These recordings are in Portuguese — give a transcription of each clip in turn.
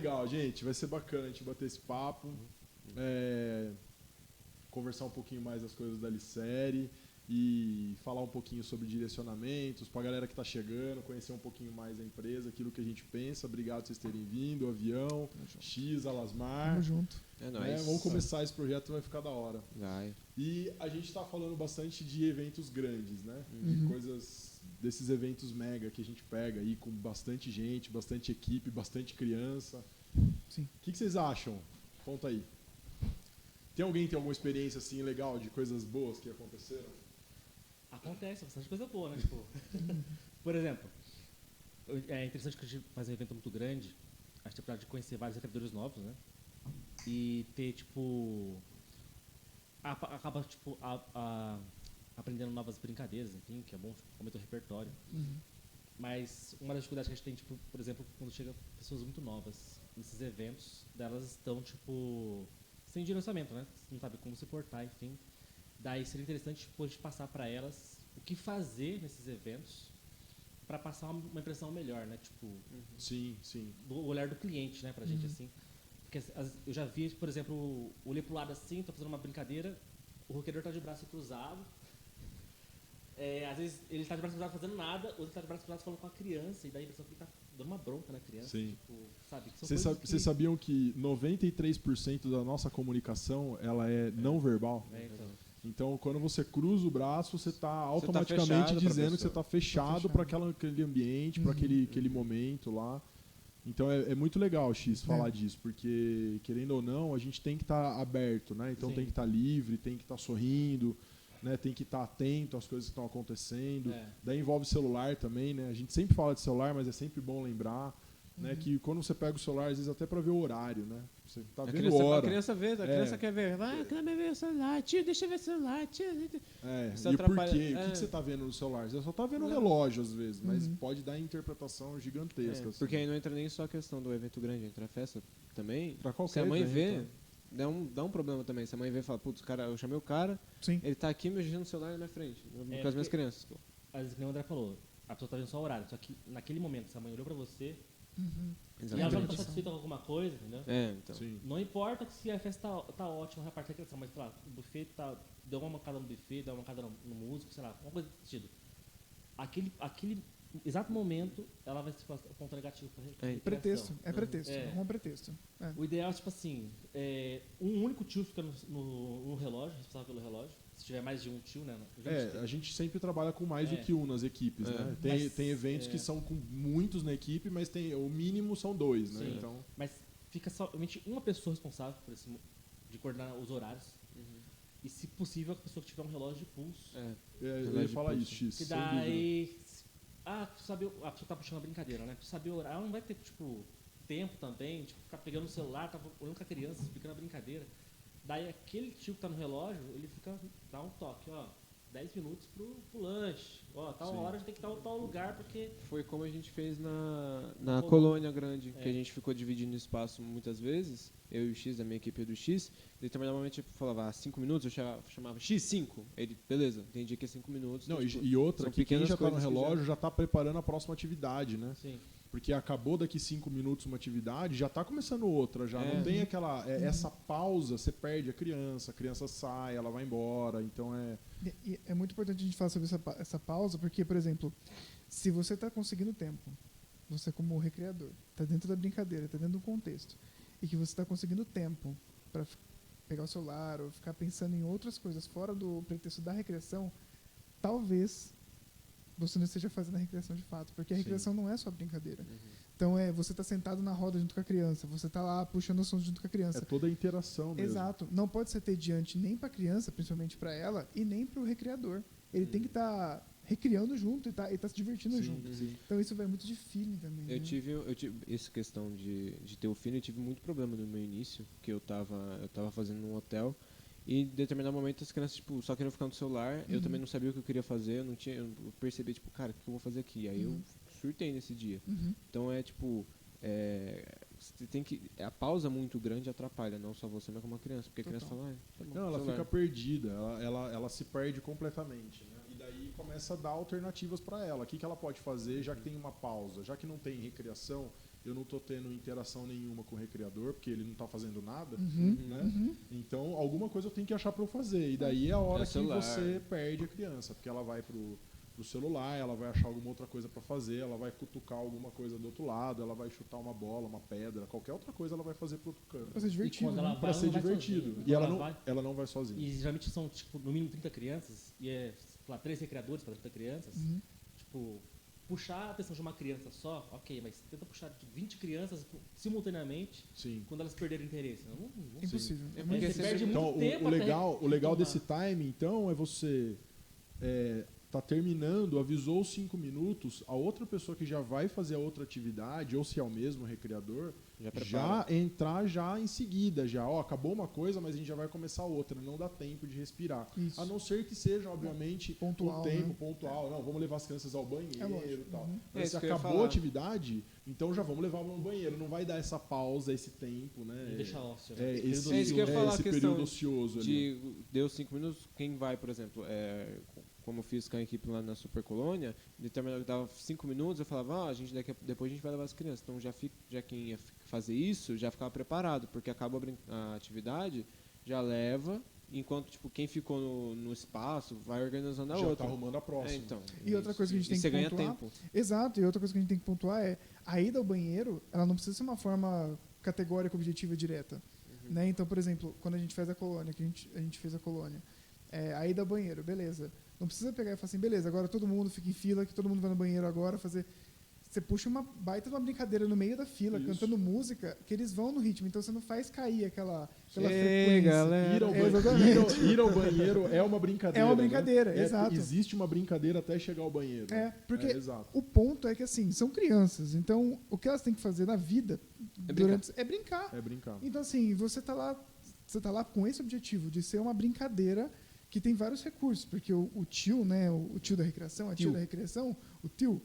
legal, gente. Vai ser bacana a gente bater esse papo. Conversar um pouquinho mais das coisas da Alicere e falar um pouquinho sobre direcionamentos, pra galera que tá chegando, conhecer um pouquinho mais a empresa, aquilo que a gente pensa. Obrigado por vocês terem vindo, Avião, X, Alasmar. Tamo junto. É nóis. Vamos começar esse projeto, vai ficar da hora. Vai. E a gente tá falando bastante de eventos grandes, né? Uhum. De coisas, desses eventos mega que a gente pega aí com bastante gente, bastante equipe, bastante criança. Sim. O que vocês acham? Conta aí. Tem alguém que tem alguma experiência assim legal de coisas boas que aconteceram? Acontece bastante coisa boa, né? Tipo, por exemplo, é interessante que a gente faz um evento muito grande, a gente tem de conhecer vários recreadores novos, né? E ter, tipo, acaba, tipo, aprendendo novas brincadeiras, enfim, que é bom, aumenta o repertório. Uhum. Mas uma das dificuldades que a gente tem, tipo, por exemplo, quando chega pessoas muito novas nesses eventos, delas estão, tipo, sem direcionamento, né? Não sabe como se portar, enfim. Daí seria interessante, tipo, a gente passar para elas o que fazer nesses eventos para passar uma impressão melhor, né? Tipo, Sim. do olhar do cliente, né, pra gente, assim. Porque eu já vi, por exemplo, olhei pro lado assim, tô fazendo uma brincadeira, o roqueador tá de braço cruzado. Às vezes ele tá de braço cruzado fazendo nada, ou ele tá de braço cruzado falando com a criança, e daí a impressão que ele tá dando uma bronca na criança. Sim. Tipo, sabe? Vocês sabiam que 93% da nossa comunicação ela é não verbal? Então, quando você cruza o braço, você está automaticamente dizendo que você está fechado para aquele ambiente, para aquele momento lá. Então, é muito legal, X, falar disso, porque, querendo ou não, a gente tem que estar aberto, né? Então, tem que estar livre, tem que estar sorrindo, né? Tem que estar atento às coisas que estão acontecendo. Daí envolve celular também, né? A gente sempre fala de celular, mas é sempre bom lembrar. Né, que quando você pega o celular, às vezes até para ver o horário, né? Você tá vendo hora. A criança vê, a criança quer ver. Vai, quer ver o celular, tio, deixa eu ver o celular, tio. E por quê? O que você tá vendo no celular? Você só tá vendo o relógio, às vezes, mas pode dar interpretação gigantesca. Assim. Porque aí não entra nem só a questão do evento grande, entra a festa também. Pra qualquer Se a mãe evento, vê, dá um problema também. Se a mãe vê e fala, putz, cara, eu chamei o cara, ele tá aqui mexendo no celular na minha frente, com as minhas crianças. Pô. Às vezes, como o André falou, a pessoa tá vendo só o horário, só que naquele momento, se a mãe olhou pra você, e ela já não tá satisfeita com alguma coisa, entendeu? Então. Não importa se a festa tá ótima na parte da criação, mas, sei lá, o buffet deu uma mancada no buffet, deu uma mancada no músico, sei lá, uma coisa desse sentido. Aquele exato momento, ela vai ser ponto negativo pra É pretexto, arruma pretexto. O ideal é, tipo assim, um único tio fica no relógio, responsável pelo relógio. Se tiver mais de um tio, né? A gente sempre trabalha com mais do que um nas equipes, né? Tem eventos que são com muitos na equipe, mas o mínimo são 2, né? Então... Mas fica somente uma pessoa responsável por de coordenar os horários. E, se possível, a pessoa que tiver um relógio de pulso. Eu ia falar isso, X. Que daí... a pessoa tá puxando a brincadeira, né? Tu saber o horário, ela não vai ter, tipo, tempo também, tipo, ficar pegando o celular, tá olhando com a criança, explicando a brincadeira. Daí aquele tio que tá no relógio, ele dá um toque, 10 minutos pro lanche. Tal hora a gente tem que estar em tal lugar, porque... Foi como a gente fez na colônia grande, que a gente ficou dividindo espaço muitas vezes, eu e o X, da minha equipe do X, e determinadamente eu falava 5 minutos, eu chamava X5, ele, beleza, entendi que é 5 minutos. Não, tipo, e outra, que quem já tá no relógio já tá preparando a próxima atividade, né? Sim. Porque acabou daqui 5 minutos uma atividade, já está começando outra, já não tem aquela essa pausa, você perde a criança sai, ela vai embora, então é muito importante a gente falar sobre essa pausa, porque, por exemplo, se você está conseguindo tempo, você como recreador, está dentro da brincadeira, está dentro do contexto, e que você está conseguindo tempo para pegar o celular ou ficar pensando em outras coisas fora do pretexto da recreação, talvez você não esteja fazendo a recreação de fato, porque a recreação não é só brincadeira. Então você está sentado na roda junto com a criança, você está lá puxando o som junto com a criança. É toda a interação mesmo. Exato. Não pode ser entediante nem para a criança, principalmente para ela, e nem para o recreador. Ele tem que estar recriando junto e tá se divertindo junto. Então isso vai muito de feeling também. Eu tive essa questão de ter o feeling, eu tive muito problema no meu início, que eu tava fazendo num hotel. E em determinado momento as crianças só queriam ficar no celular, eu também não sabia o que eu queria fazer, eu percebi, cara, o que eu vou fazer aqui? Aí eu surtei nesse dia. Então você tem que... A pausa muito grande atrapalha, não só você, mas como a criança, porque a criança fala, tá bom, não, ela celular. fica perdida, ela se perde completamente, né? E daí começa a dar alternativas para ela. O que ela pode fazer, já que tem uma pausa, já que não tem recreação, eu não estou tendo interação nenhuma com o recreador, porque ele não está fazendo nada, né? Então, alguma coisa eu tenho que achar para eu fazer. E daí é a hora que você perde a criança, porque ela vai pro celular, ela vai achar alguma outra coisa para fazer, ela vai cutucar alguma coisa do outro lado, ela vai chutar uma bola, uma pedra, qualquer outra coisa ela vai fazer pro outro canto. Pra ser divertido. Para ser divertido. E ela não vai sozinha. E geralmente são, tipo, no mínimo 30 crianças, e é, sei lá, 3 recreadores para 30 crianças. Tipo, puxar a atenção de uma criança só, ok, mas tenta puxar de 20 crianças simultaneamente. Sim. quando elas perderem interesse. Não Impossível. É porque você perde muito tempo. O legal desse time, então, é você tá terminando, avisou os 5 minutos, a outra pessoa que já vai fazer a outra atividade, ou se é o mesmo recreador, já entrar já em seguida, acabou uma coisa, mas a gente já vai começar outra, não dá tempo de respirar. Isso. A não ser que seja, obviamente, pontual, um tempo né? pontual, não, vamos levar as crianças ao banheiro e tal. Mas se isso que eu ia acabou falar. a atividade, então já vamos levar ao banheiro, não vai dar essa pausa, esse tempo, né? Não deixa ócio. Isso que eu ia falar, esse a questão período ocioso ali. deu 5 minutos, quem vai, por exemplo, como eu fiz com a equipe lá na Super Colônia, determinado dava 5 minutos, eu falava, depois a gente vai levar as crianças. Então já quem ia fazer isso já ficava preparado, porque acaba a atividade, já leva, enquanto tipo, quem ficou no espaço vai organizando a outra. Já tá arrumando a próxima. Então, E outra coisa que a gente tem que ganha pontuar. tempo. Exato, e outra coisa que a gente tem que pontuar é a ida ao banheiro, ela não precisa ser uma forma categórica, objetiva, direta. Né? Então, por exemplo, quando a gente faz a colônia, que a gente fez a colônia, a ida ao banheiro, beleza. Não precisa pegar e falar assim, beleza, agora todo mundo fica em fila, que todo mundo vai no banheiro agora fazer. Você puxa uma baita de uma brincadeira no meio da fila, cantando música, que eles vão no ritmo. Então você não faz cair aquela frequência. Galera. Ir ao banheiro é uma brincadeira. É uma brincadeira, né? exato. Existe uma brincadeira até chegar ao banheiro. Porque exato. o ponto é que, assim, são crianças. Então, o que elas têm que fazer na vida é brincar. É brincar. Então, assim, você tá lá com esse objetivo de ser uma brincadeira que tem vários recursos, porque o tio, né, o tio da recreação, a tia da recreação, o tio,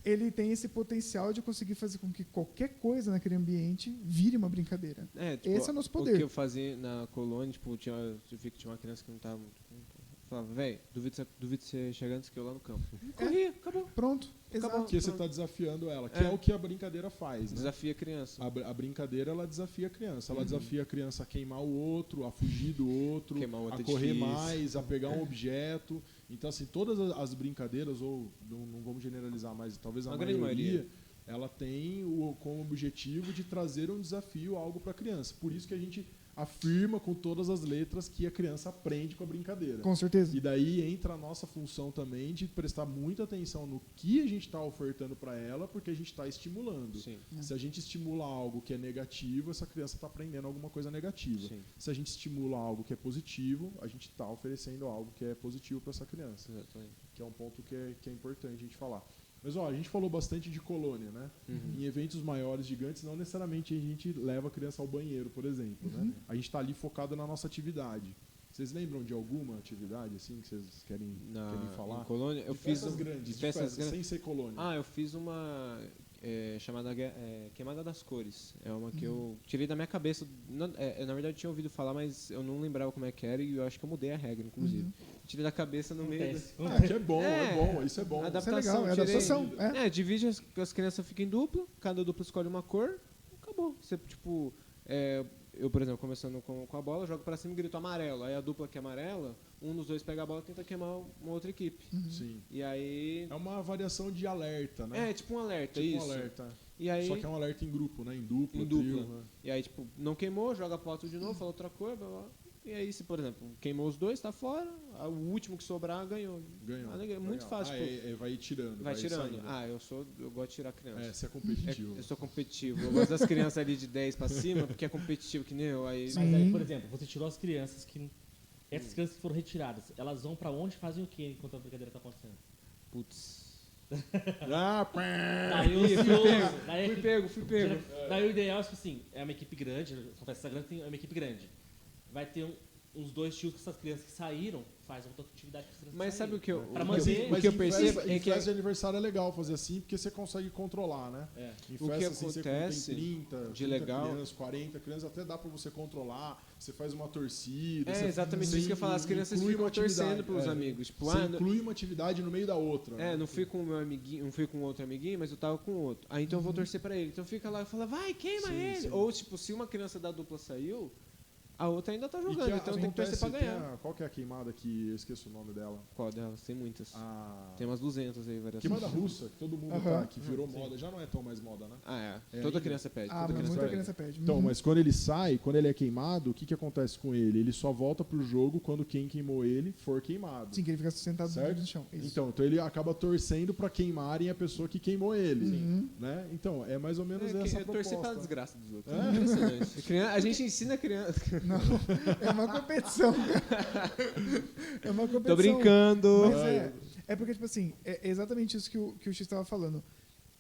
ele tem esse potencial de conseguir fazer com que qualquer coisa naquele ambiente vire uma brincadeira. Esse é o nosso poder. O que eu fazia na colônia, tipo, eu vi que tinha uma criança que não estava muito... Falava, velho, duvido você chegar antes que eu lá no campo. Corria, acabou. Pronto, exato. Porque você está desafiando ela, que é o que a brincadeira faz. Né? Desafia a criança. A brincadeira, ela desafia a criança. Ela desafia a criança a queimar o outro, a fugir do outro, a correr mais, a pegar um objeto. Então, assim, todas as brincadeiras, ou não vamos generalizar, mas talvez a maioria, ela tem como objetivo de trazer um desafio, algo para a criança. Por isso que a gente afirma com todas as letras que a criança aprende com a brincadeira. Com certeza. E daí entra a nossa função também de prestar muita atenção no que a gente está ofertando para ela, porque a gente está estimulando. Sim. Se a gente estimula algo que é negativo, essa criança está aprendendo alguma coisa negativa. Sim. Se a gente estimula algo que é positivo, a gente está oferecendo algo que é positivo para essa criança. Exatamente. Que é um ponto que é importante a gente falar. Mas a gente falou bastante de colônia, né? Em eventos maiores, gigantes, não necessariamente a gente leva a criança ao banheiro, por exemplo. Né? A gente está ali focado na nossa atividade. Vocês lembram de alguma atividade assim que vocês querem falar? Em colônia, eu fiz fiz grandes, festas grandes, sem ser colônia. eu fiz uma chamada Queimada das Cores. É uma que eu tirei da minha cabeça. Na verdade, eu tinha ouvido falar, mas eu não lembrava como é que era e eu acho que eu mudei a regra, inclusive. Tirei da cabeça no meio. Que é bom, isso é bom. Adaptação. Isso é legal, adaptação. Divide as crianças ficam em dupla, cada dupla escolhe uma cor, acabou. Você, tipo, eu, por exemplo, começando com a bola, jogo pra cima e grito amarelo. Aí a dupla que é amarela, um dos dois pega a bola e tenta queimar uma outra equipe. Sim. E aí... É uma variação de alerta, né? tipo um alerta, tipo isso. Um alerta. E aí... Só que é um alerta em grupo, né? Em dupla. Trio, né? E aí, tipo, não queimou, joga pro alto de novo, fala outra cor, blá, blá. E aí, se, por exemplo, queimou os dois, tá fora, o último que sobrar ganhou. Muito fácil. Vai tirando. Vai tirando. Saindo. Eu gosto de tirar criança. Você é competitivo. Eu sou competitivo. Eu gosto das crianças ali de 10 pra cima, porque é competitivo que nem eu. Aí... Mas aí, por exemplo, você tirou as crianças que... Essas crianças que foram retiradas, elas vão pra onde, fazem o quê enquanto a brincadeira tá acontecendo? Putz. Fui pego. Daí o ideal é tipo assim, é uma equipe grande, são festas grandes, é uma equipe grande. Vai ter uns 2 tios com essas crianças que saíram, faz outra atividade com as crianças. Mas sabe o que eu, Pra o manter- que eu, Mas o que eu em percebo festa, é em que festa de aniversário é legal fazer assim, porque você consegue controlar, né? É. Em O que festa, assim, você acontece tem 30, de 30 legal- crianças, 40 crianças, até dá pra você controlar, você faz uma torcida. é você, exatamente você isso que eu falo, as crianças inclui ficam uma atividade, torcendo pelos amigos. Tipo, Você ah, inclui uma atividade no meio da outra. né? não fui com o meu amiguinho, não fui com outro amiguinho, mas eu tava com outro. Aí então eu vou torcer pra ele. Então fica lá e fala, vai, queima Sim, ele. sim. Ou tipo, se uma criança da dupla saiu, a outra ainda tá E jogando, então eu tenho que torcer pra ganhar. qual que é a queimada que eu esqueço o nome dela? Qual delas? Tem muitas. A Tem umas 200 aí, variações. queimada russa, que todo mundo Aham. tá, que virou moda, já não é tão mais moda, né? Ah, é. É Toda ainda? criança pede. Ah, Toda mas criança muita pede. criança pede. Então, mas quando ele sai, quando ele é queimado, o que acontece com ele? Ele só volta pro jogo quando quem queimou ele for queimado. Sim, que ele fica sentado Certo? no chão. Isso. Então ele acaba torcendo pra queimarem a pessoa que queimou ele, Uhum. né? Então, é mais ou menos É, essa é torcer pela proposta. desgraça dos outros. É. Impressionante. A gente ensina a criança. Não, é uma competição, cara. É uma competição. Tô brincando. Mas é porque, tipo assim, é exatamente isso que o X estava falando.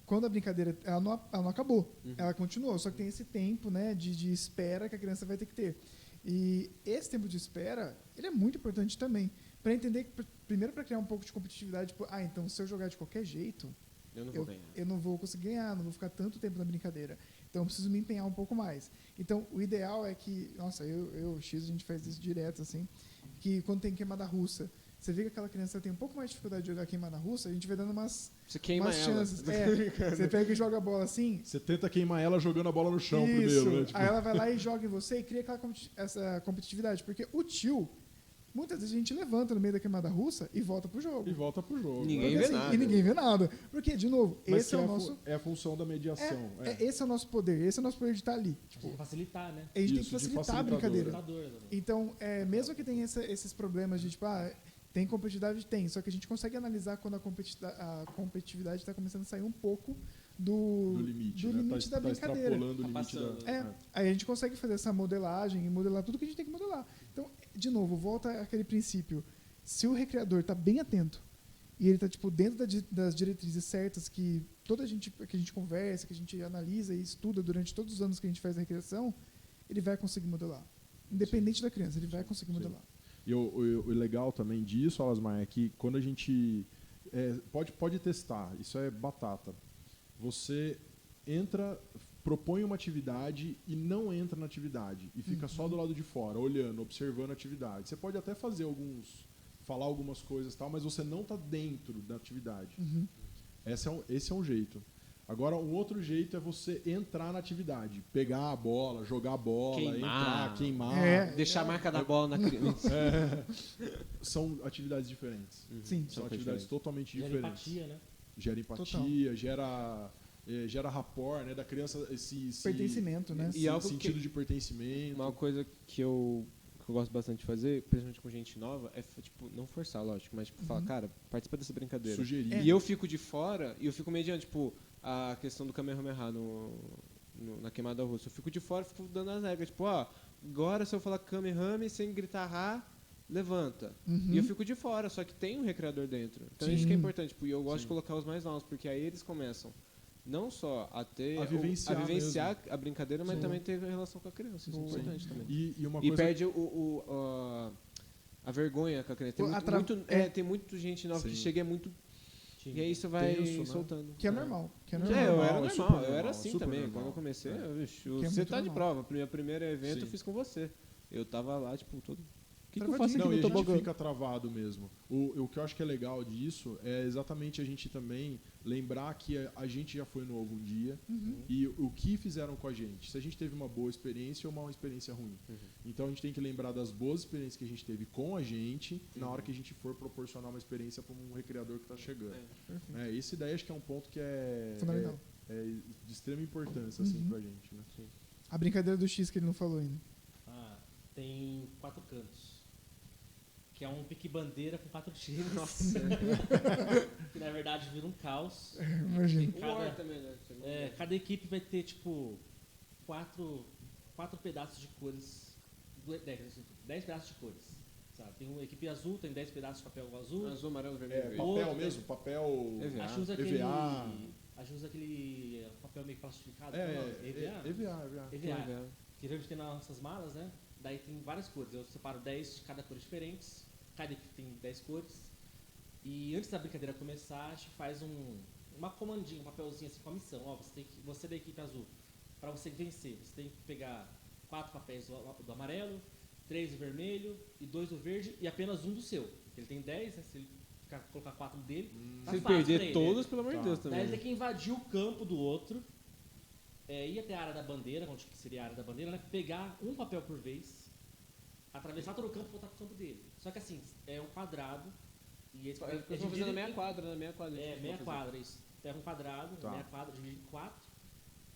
Quando a brincadeira, ela não acabou, ela continuou, só que tem esse tempo, né, de espera que a criança vai ter que ter. E esse tempo de espera, ele é muito importante também, para entender, primeiro para criar um pouco de competitividade, tipo, então se eu jogar de qualquer jeito, Eu não vou ganhar. eu não vou conseguir ganhar, não vou ficar tanto tempo na brincadeira. Então eu preciso me empenhar um pouco mais. Então o ideal é que, nossa, o X, a gente faz isso direto, assim, que quando tem queimada russa, você vê que aquela criança tem um pouco mais de dificuldade de jogar queimada russa, a gente vai dando umas Você queima ela. chances. Você pega e joga a bola assim. Você tenta queimar ela jogando a bola no chão Isso. primeiro, né? Tipo, Aí ela vai lá e joga em você e cria essa competitividade. Porque o tio, muitas vezes a gente levanta no meio da queimada russa e volta pro jogo. e volta pro jogo. Ninguém né? vê Assim, nada. E ninguém vê nada. Porque, de novo, Mas esse que é o nosso. é a função da mediação. Esse é o nosso poder, esse é o nosso poder de estar ali. Tipo, facilitar, né? A gente tem Isso, que de facilitar a facilitador. brincadeira. Facilitador, exatamente. Então, mesmo que tenha esses problemas de, tipo, tem competitividade? Tem. Só que a gente consegue analisar quando a competitividade está começando a sair um pouco do limite da brincadeira. extrapolando o limite passando. da... Aí a gente consegue fazer essa modelagem e modelar tudo que a gente tem que modelar. Então, de novo, volta àquele princípio. Se o recreador está bem atento e ele está tipo, dentro das diretrizes certas que que a gente conversa, que a gente analisa e estuda durante todos os anos que a gente faz a recreação, ele vai conseguir modelar. Independente da criança, ele vai conseguir modelar. E o legal também disso, Alasmar, é que quando a gente pode testar, isso é batata. Você propõe uma atividade e não entra na atividade e fica só do lado de fora, olhando, observando a atividade. Você pode até falar algumas coisas e tal, mas você não está dentro da atividade. Esse é um jeito. Agora, um outro jeito é você entrar na atividade, pegar a bola, jogar a bola, entrar, queimar. Deixar a marca da bola na criança. São atividades diferentes. Sim. São atividades totalmente Gera diferentes. empatia, né? Gera empatia, gera rapport, né, da criança, esse Pertencimento, né? E algo sentido de pertencimento. Uma coisa que eu gosto bastante de fazer, principalmente com gente nova, é tipo, não forçar, lógico, mas tipo, falar, cara, participa dessa brincadeira. Sugerir. E eu fico de fora e eu fico mediando, tipo, a questão do Kamehameha na queimada russa. Eu fico de fora e fico dando as regras. Tipo, agora se eu falar Kamehameha sem gritar Ra, levanta. E eu fico de fora, só que tem um recreador dentro. Então isso que é importante. Tipo, e eu gosto de colocar os mais novos, porque aí eles começam não só a vivenciar a brincadeira, mas também ter relação com a criança. Isso é importante também. E uma E coisa perde a vergonha com a criança. Tem muita gente nova que chega e é muito... E aí isso vai tenso, né? soltando. Que é normal. Que é Eu normal. era é normal, super eu era normal, assim super também. normal. Quando eu comecei, Que é você muito tá de normal. prova. Meu primeiro evento eu Sim. fiz com você. Eu tava lá, tipo, todo... O que eu Travadinho. faço Não, aqui e no a gente tobogã? fica travado mesmo. O que eu acho que é legal disso é exatamente a gente também lembrar que a gente já foi novo um dia e o que fizeram com a gente. Se a gente teve uma boa experiência ou uma experiência ruim. Então a gente tem que lembrar das boas experiências que a gente teve com a gente na hora que a gente for proporcionar uma experiência para um recreador que está chegando. Esse daí acho que é um ponto que Fundamental. é de extrema importância assim, pra gente. Né? A brincadeira do X que ele não falou ainda. Tem 4 cantos. Que é um pique-bandeira com 4 times. Nossa. Que na verdade vira um caos. Imagina. E cada equipe vai ter, tipo, 4 pedaços de cores. 10 pedaços de cores. Sabe? Tem uma equipe azul, tem 10 pedaços de papel azul. Azul, amarelo, vermelho, verde. Papel Outro, mesmo, papel EVA. A gente usa aquele. EVA. A gente usa aquele papel meio plastificado. EVA. EVA. Que geralmente tem nas nossas malas, né? Daí tem várias cores. Eu separo 10 de cada cor diferentes. Cada equipe tem 10 cores. E antes da brincadeira começar, a gente faz uma comandinha, um papelzinho assim com a missão. Ó, você da equipe azul, para você vencer, você tem que pegar 4 papéis do amarelo, 3 do vermelho e 2 do verde e apenas um do seu. Ele tem 10, né? Se ele colocar 4 dele, tá Se ele fácil perder pra ele, todos, né? pelo amor de Deus também. Daí ele tem que invadir o campo do outro, ir até a área da bandeira, onde que seria a área da bandeira, né? Pegar um papel por vez, atravessar todo o campo e voltar pro campo dele. Só que assim, é um quadrado. E esse Eles estão fazendo na meia quadra, meia quadra, isso. Terra um quadrado, meia quadra, dividido em 4.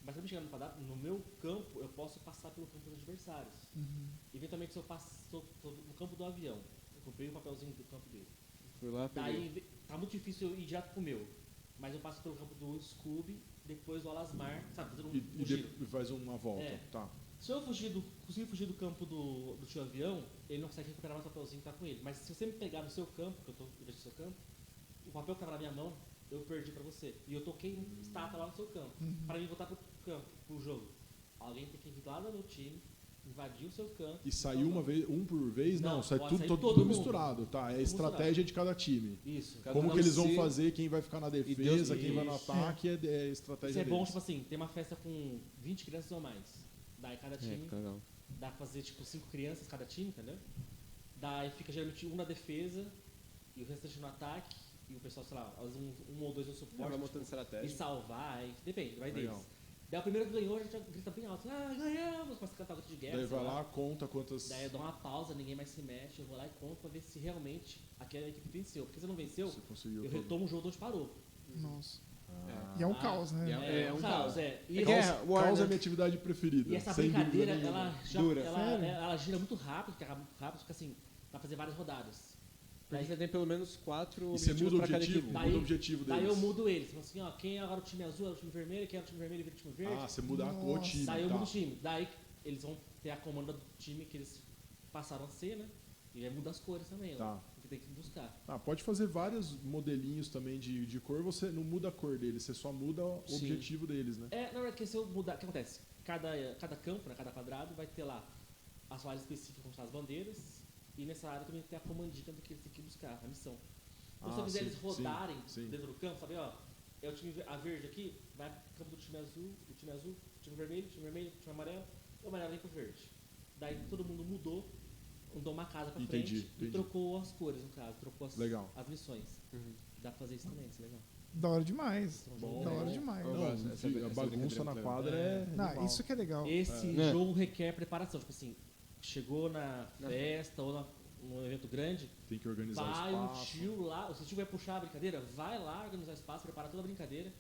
Mas pra me chegar no quadrado, no meu campo, eu posso passar pelo campo dos adversários. Eventualmente, se eu tô no campo do avião, eu comprei o papelzinho do campo dele. Fui lá, Daí, tá muito difícil eu ir direto pro meu. Mas eu passo pelo campo do Scooby, depois do Alasmar, sabe? Fazendo um giro. E faz uma volta. Tá. Se eu conseguir fugir do campo do tio avião, ele não consegue recuperar mais o papelzinho que tá com ele. Mas se você me pegar no seu campo, que eu tô no seu campo, o papel que tava na minha mão, eu perdi pra você. E eu toquei estátua lá no seu campo. Para mim voltar pro campo, pro jogo. Alguém tem que vir lá do meu time, invadir o seu campo. E sair um por vez? Não, sai pode sair tudo todo mundo. misturado, tá? É a estratégia de cada time. Isso. Como que eles vão fazer, quem vai ficar na defesa, quem vai no ataque, é a estratégia Isso é bom, deles. tipo assim, tem uma festa com 20 crianças ou mais. Daí cada time dá pra fazer tipo 5 crianças cada time, entendeu? Daí fica geralmente um na defesa e o restante no ataque. E o pessoal, sei lá, um ou dois no suporte. vai montando estratégia. E salvar, aí, depende, vai Legal. deles. Daí o primeiro que ganhou já grita bem alto. Ganhamos! Começa a cantar grito de guerra. Daí vai sei lá, conta quantas... Daí eu dou uma pausa, ninguém mais se mexe. Eu vou lá e conto pra ver se realmente aquela equipe venceu. Porque se não venceu, Você conseguiu eu todo. retomo o jogo de onde parou. Nossa. E é um caos, né? É um caos, é. E Caos é a minha atividade preferida. E essa sem brincadeira, dúvida nenhuma. ela gira muito rápido, que acaba muito rápido, fica assim, dá pra fazer várias rodadas. Daí você tem pelo menos 4 E você objetivos muda o pra cada objetivo? equipe. Muda o objetivo deles. Daí eu mudo eles. Falo assim, ó, quem é agora o time azul é o time vermelho, quem é o time vermelho vira o time verde. Ah, você muda o time. Daí eu tá. mudo o time. Daí eles vão ter a comanda do time que eles passaram a ser, né? E aí muda as cores também, Tá. ó. Porque tem que buscar. Pode fazer vários modelinhos também de cor, você não muda a cor deles, você só muda o Sim. objetivo deles, né? Na verdade, que se eu mudar, o que acontece? Cada campo, né, cada quadrado, vai ter lá as áreas específicas, como são as bandeiras, e nessa área também tem a comandinha do que eles têm que buscar, a missão. Então, se eu fizer sim, eles rodarem sim. dentro do campo, sabe, ó, é o time a verde aqui, vai pro campo do time azul, o time vermelho, o time amarelo, e o amarelo vem pro verde. Daí todo mundo mudou, andou uma casa pra frente e trocou as cores, no caso, trocou as missões. Dá pra fazer isso também, isso é legal. Da hora demais. Bom, Da hora bom. demais. Não, a bagunça na quadra é... Não, animal. isso que é legal. Esse jogo requer preparação, tipo assim, chegou na festa ou num evento grande, Tem que organizar vai o um espaço. tio lá, o seu tio vai puxar a brincadeira, vai lá organizar o espaço, prepara toda a brincadeira.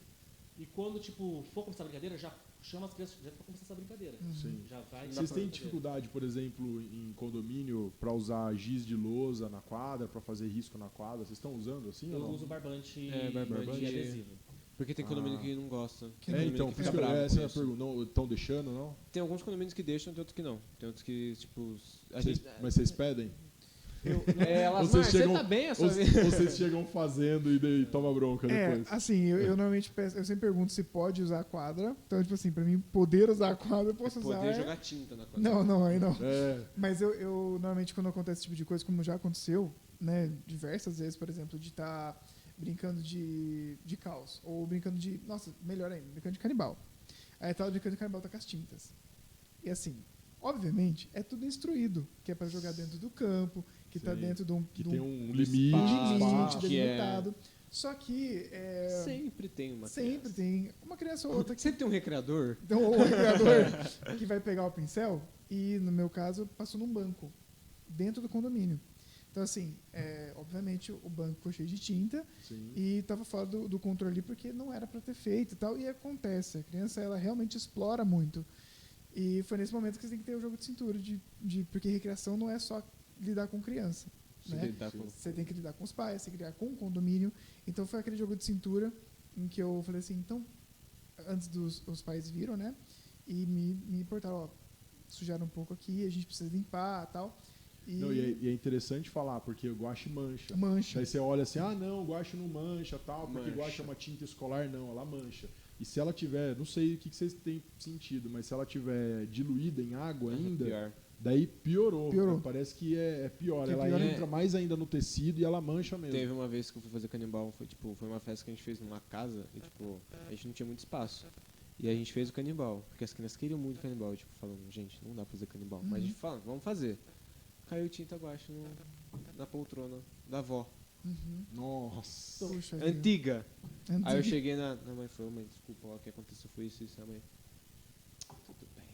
E quando, tipo, for começar a brincadeira, já chama as crianças já pra começar essa brincadeira. Sim. Já vai. Vocês têm dificuldade, por exemplo, em condomínio, para usar giz de lousa na quadra, para fazer risco na quadra? Vocês estão usando assim Eu ou não? uso barbante barbante e adesivo. Porque tem condomínio que não gosta. Então, que por isso que essa é a pergunta. Não estão deixando, não? Tem alguns condomínios que deixam, tem outros que não. Tem outros que, tipo... Mas vocês pedem? Elas, Vocês você chegam- tá bem a sua Ou vida? vocês chegam fazendo e daí toma bronca depois? Assim, eu normalmente peço, eu sempre pergunto se pode usar a quadra. Então, tipo assim, pra mim poder usar a quadra, eu posso usar. Poder jogar tinta na quadra. Não, aí não. É. Mas eu normalmente, quando acontece esse tipo de coisa, como já aconteceu, né, diversas vezes, por exemplo, de estar brincando de caos, ou brincando de, nossa, melhor ainda, brincando de canibal. Aí tá brincando de canibal, tá com as tintas. E assim, obviamente, é tudo instruído, que é pra jogar dentro do campo, que tá Sim. dentro de um, Que de tem um um limite, limite espaço. delimitado. Só que Sempre tem uma sempre criança. tem uma criança ou outra que Sempre tem um recreador. então, o recreador que vai pegar o pincel e, no meu caso, passou num banco, dentro do condomínio. Então, assim, obviamente o banco ficou cheio de tinta Sim. e estava fora do controle ali porque não era para ter feito e tal. E acontece, a criança ela realmente explora muito. E foi nesse momento que você tem que ter o jogo de cintura, porque recreação não é só lidar com criança. Né? Você tem que lidar com os pais, você tem que lidar com o condomínio. Então foi aquele jogo de cintura em que eu falei assim, então, antes os pais viram, né? E me importaram, ó, sujaram um pouco aqui, a gente precisa limpar e tal. E é interessante falar, porque o guache mancha. Mancha. Daí você olha assim, não, o guache não mancha, tal, porque Mancha. guache é uma tinta escolar, não, ela mancha. E se ela tiver, não sei o que vocês têm sentido, mas se ela tiver diluída em água ainda, Pior. Daí piorou. Piorou. Parece que é pior. Que Ela pior entra mais ainda no tecido e ela mancha mesmo. Teve uma vez que eu fui fazer canibal, foi uma festa que a gente fez numa casa e a gente não tinha muito espaço. E a gente fez o canibal, porque as crianças queriam muito canibal, falando, gente, não dá pra fazer canibal. Mas a gente fala, vamos fazer. Caiu tinta abaixo na poltrona da avó. Nossa. Puxa vida. Antiga. Aí eu cheguei na mãe e falei, mãe, desculpa, ó, o que aconteceu foi isso. A mãe, tudo bem.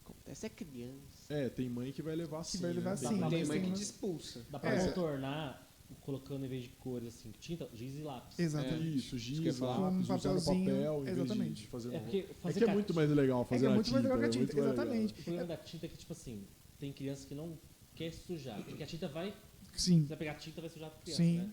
Acontece, é criança. Tem mãe que vai levar sim. vai levar né? sim. Tem mas mãe que tem te expulsa. Dá pra contornar colocando em vez de cores assim, tinta, giz e lápis. Exatamente. Isso, Isso que eu ia giz, falar. lápis, Com um usar no papelzinho, papel, em vez exatamente. de fazer É no... porque fazer É que é muito mais legal fazer É na muito mais legal que a tinta, tinta, é muito mais legal. exatamente. O problema da tinta é que, tipo assim, tem criança que não quer sujar. Porque a tinta vai. Sim. Você vai pegar a tinta vai sujar a criança, Sim. né?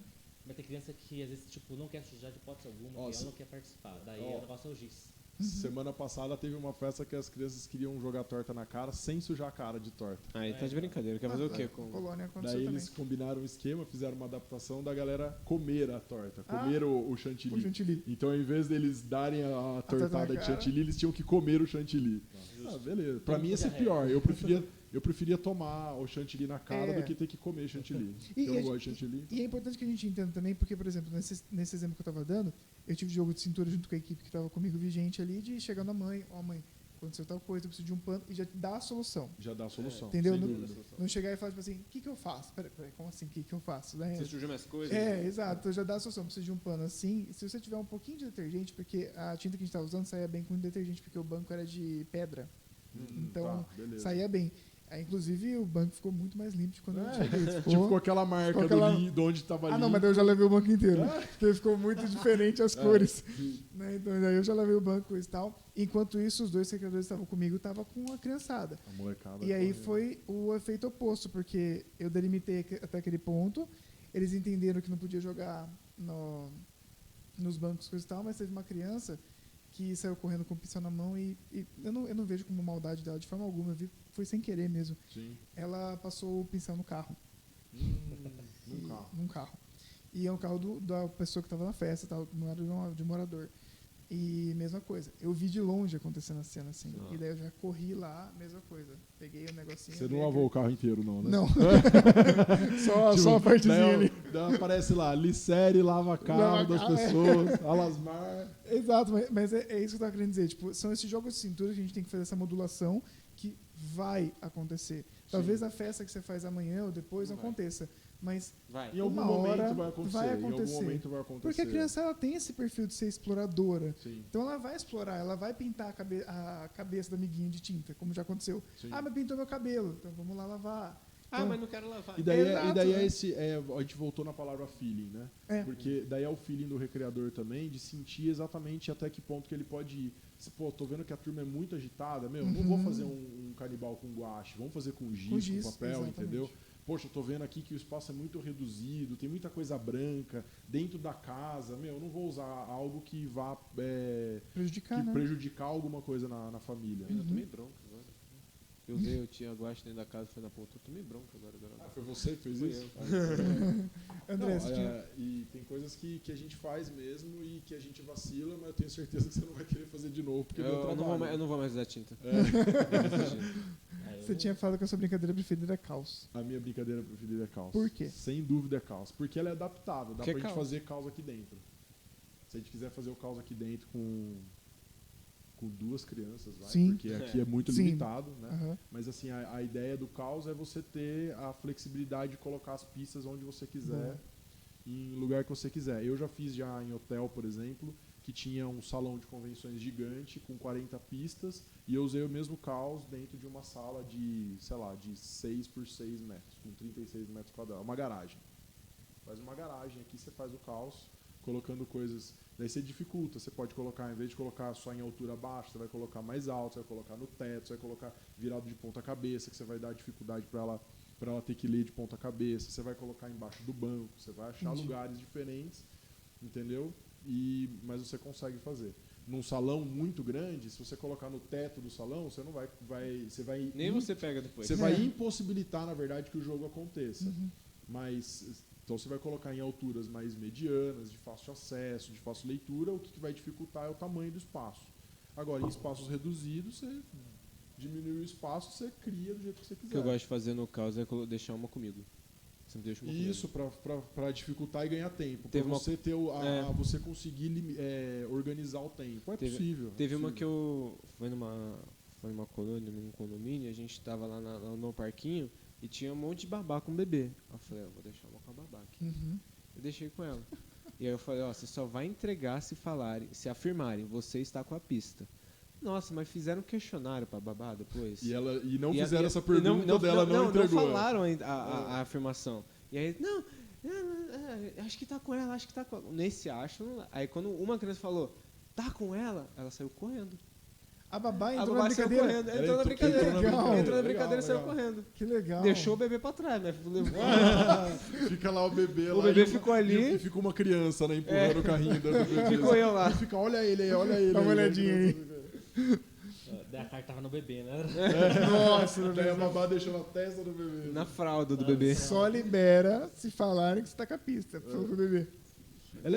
Vai ter criança que às vezes tipo, não quer sujar de hipótese alguma, Ó, que se- ela não quer participar. Daí Ó. o negócio é o giz. Semana passada teve uma festa que as crianças queriam jogar torta na cara sem sujar a cara de torta. Aí tá de brincadeira, quer fazer o quê? Colônia aconteceu Daí também. eles combinaram um esquema, fizeram uma adaptação da galera comer a torta, comer o chantilly. O chantilly. Então, ao invés deles darem a torta tortada na de cara. chantilly, eles tinham que comer o chantilly. Beleza. Pra mim ia ser pior. Eu preferia tomar o chantilly na cara do que ter que comer chantilly. E Eu a não gosto de gente- chantilly. E é importante que a gente entenda também, porque, por exemplo, nesse exemplo que eu estava dando, eu tive jogo de cintura junto com a equipe que estava comigo vigente ali, de chegar na mãe, mãe, aconteceu tal coisa, eu preciso de um pano, e já dá a solução. Já dá a solução. Entendeu? Sem Não- dúvida. Não chegar e falar, tipo assim, o que eu faço? Peraí, como assim, o que eu faço? Né? Você sujou minhas coisas? Exato, já dá a solução, precisa de um pano assim. Se você tiver um pouquinho de detergente, porque a tinta que a gente estava usando saía bem com detergente, porque o banco era de pedra. Então, Tá, beleza. saía bem. Aí, inclusive, o banco ficou muito mais limpo de quando eu É, cheguei. Tipo com aquela marca ficou aquela- de onde estava ali. Ah, não, mas daí eu já levei o banco inteiro. Porque ficou muito diferente as cores. Sim. Né? Então, daí eu já levei o banco e tal. Enquanto isso, os dois secretores que estavam comigo estavam com a criançada. A molecada E aí correndo. foi o efeito oposto, porque eu delimitei até aquele ponto, eles entenderam que não podia jogar nos bancos coisa e tal, mas teve uma criança que saiu correndo com o pincel na mão e eu não vejo como maldade dela de forma alguma, eu vi foi sem querer mesmo. Sim. Ela passou o pincel no carro. Num carro. Num carro. E é um carro da pessoa que estava na festa, tal, não era de um morador. E mesma coisa. Eu vi de longe acontecendo a cena assim. E daí eu já corri lá, mesma coisa. Peguei o negocinho. Você vi não lavou aquele- o carro inteiro, não, né? Não. só a partezinha daí, ali. Daí aparece lá, Licere lava carro Lava das carro, pessoas, Alasmar. Exato, mas é isso que eu tava querendo dizer. Tipo, são esses jogos de cintura que a gente tem que fazer essa modulação que vai acontecer. Talvez a festa que você faz amanhã ou depois não aconteça. Mas Vai. Em algum Uma momento hora vai acontecer. vai Em algum acontecer. momento vai acontecer. porque a criança ela tem esse perfil de ser exploradora. Sim, Então ela vai explorar, ela vai pintar a cabeça do amiguinho de tinta, como já aconteceu. sim. Ah, mas pintou meu cabelo, então vamos lá lavar. Ah, Então, mas não quero lavar. E daí, Exato, e daí né? a gente voltou na palavra feeling, né? É. Porque daí é o feeling do recreador também, de sentir exatamente até que ponto que ele pode ir. Se, pô, tô vendo que a turma é muito agitada, não vou fazer um canibal com guache, vamos fazer com giz, com papel, exatamente. entendeu? Poxa, eu tô vendo aqui que o espaço é muito reduzido, tem muita coisa branca dentro da casa, eu não vou usar algo que vá Prejudicar, né? prejudicar alguma coisa na família. Eu tomei bronca agora. Eu tinha guache dentro da casa, foi na ponta. Eu tomei bronca agora. Foi você que fez Fui isso? André, Não, você tinha... e tem coisas que a gente faz mesmo e que a gente vacila, mas eu tenho certeza que você não vai querer fazer de novo, porque deu Eu não, trabalho. eu não vou mais usar tinta. Você tinha falado que a sua brincadeira preferida era caos. A minha brincadeira preferida é caos. Por quê? Sem dúvida é caos. Porque ela é adaptável, dá Que pra gente caos? fazer caos aqui dentro. Se a gente quiser fazer o caos aqui dentro com 2 crianças, vai, Sim. porque aqui é muito Sim. limitado, né? Aham. Mas assim, a ideia do caos é você ter a flexibilidade de colocar as pistas onde você quiser, em lugar que você quiser. Eu já fiz já em hotel, por exemplo, que tinha um salão de convenções gigante com 40 pistas e eu usei o mesmo caos dentro de uma sala de, sei lá, de 6 por 6 metros, com 36 metros quadrados, uma garagem. Faz uma garagem aqui, você faz o caos, colocando coisas. Daí você dificulta, você pode colocar, em vez de colocar só em altura baixa, você vai colocar mais alto, você vai colocar no teto, você vai colocar virado de ponta cabeça, que você vai dar dificuldade para ela ter que ler de ponta cabeça, você vai colocar embaixo do banco, você vai achar lugares diferentes, entendeu? Mas você consegue fazer. Num salão muito grande, se você colocar no teto do salão, você não vai você vai Nem você pega depois. você vai impossibilitar, na verdade, que o jogo aconteça. Mas então você vai colocar em alturas mais medianas, de fácil acesso, de fácil leitura, o que vai dificultar é o tamanho do espaço. Agora, em espaços reduzidos, você diminuir o espaço, você cria do jeito que você quiser. O que eu gosto de fazer no caos é deixar uma comigo. Sempre deixo uma Isso, pra dificultar e ganhar tempo. Teve pra você ter você conseguir organizar o tempo. É possível. Teve uma que eu... Foi numa colônia, num condomínio, a gente tava lá no parquinho e tinha um monte de babá com bebê. Eu falei, vou deixar uma com a babá aqui. Eu deixei com ela. E aí eu falei, você só vai entregar se afirmarem, você está com a pista. Nossa, mas fizeram um questionário pra babá depois. E não fizeram essa pergunta dela, não entregou. Não falaram a afirmação. E aí, acho que tá com ela, acho que tá com ela. Nesse acho, aí quando uma criança falou, tá com ela saiu correndo. A babá entrou na brincadeira? Entrou na brincadeira e saiu correndo. Que legal. Deixou o bebê pra trás, né? Fica lá o bebê lá. O bebê ficou ali. E fica uma criança, né, empurrando o carrinho do bebê. Ficou eu lá. E fica, olha ele aí. Dá uma olhadinha aí. Daí a carta tava no bebê, né? Nossa, Daí a babá deixou na testa do bebê. Na fralda do bebê. Só libera se falarem que você tá com a pista pro bebê. É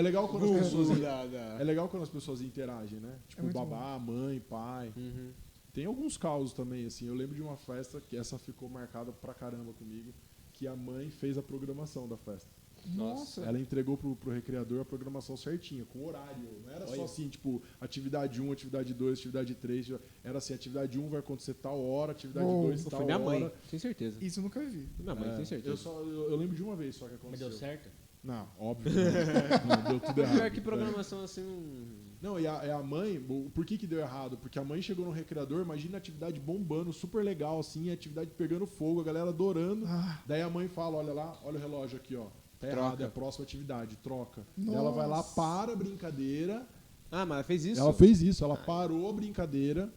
legal quando as pessoas interagem, né? Tipo, babá, mãe, pai. Uhum. Tem alguns causos também, assim. Eu lembro de uma festa que essa ficou marcada pra caramba comigo, que a mãe fez a programação da festa. Nossa. Ela entregou pro recreador a programação certinha, com horário. Não era só assim, tipo, atividade 1, atividade 2, atividade 3. Era assim, atividade 1 vai acontecer tal hora, atividade 2 tal hora. Foi minha mãe, tem certeza. Isso eu nunca vi. Minha mãe, tem certeza. Eu lembro de uma vez só que Mas aconteceu. deu certo? Não, óbvio que não. Não, deu tudo errado. Pior que programação assim Não, e a mãe, por que deu errado? Porque a mãe chegou no recreador, imagina a atividade bombando, super legal, assim, a atividade pegando fogo, a galera adorando. Daí a mãe fala, olha lá, olha o relógio aqui, ó. Tá errado, é a próxima atividade, troca. Ela vai lá, para a brincadeira. Ah, mas ela fez isso? Ela fez isso, ela parou a brincadeira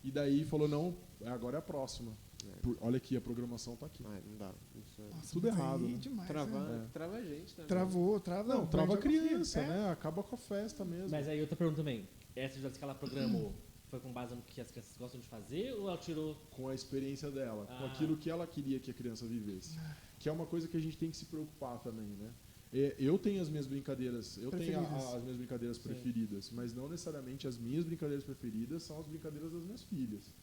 e daí falou, não, agora é a próxima. Olha aqui, a programação tá aqui. Não dá. Nossa, tudo errado, né? Demais, Trava a gente, né? Trava a criança, né? Acaba com a festa mesmo. Mas aí outra pergunta também. Essa atividade que ela programou foi com base no que as crianças gostam de fazer ou ela tirou... Com a experiência dela, com aquilo que ela queria que a criança vivesse. Que é uma coisa que a gente tem que se preocupar também, né? Eu tenho as minhas brincadeiras, preferidas, mas não necessariamente as minhas brincadeiras preferidas são as brincadeiras das minhas filhas.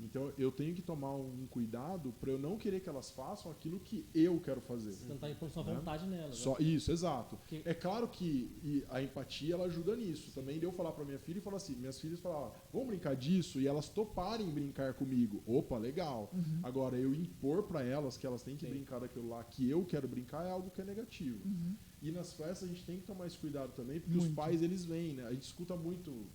Então eu tenho que tomar um cuidado para eu não querer que elas façam aquilo que eu quero fazer. Você não tá impondo sua vontade nelas. Isso, exato. É claro que a empatia ela ajuda nisso. Também deu falar para minha filha e falar assim, minhas filhas falavam, vamos brincar disso e elas toparem brincar comigo. Opa, legal. Agora eu impor para elas que elas têm que brincar daquilo lá que eu quero brincar é algo que é negativo. E nas festas a gente tem que tomar esse cuidado também, porque os pais, eles vêm, né? A gente escuta muito,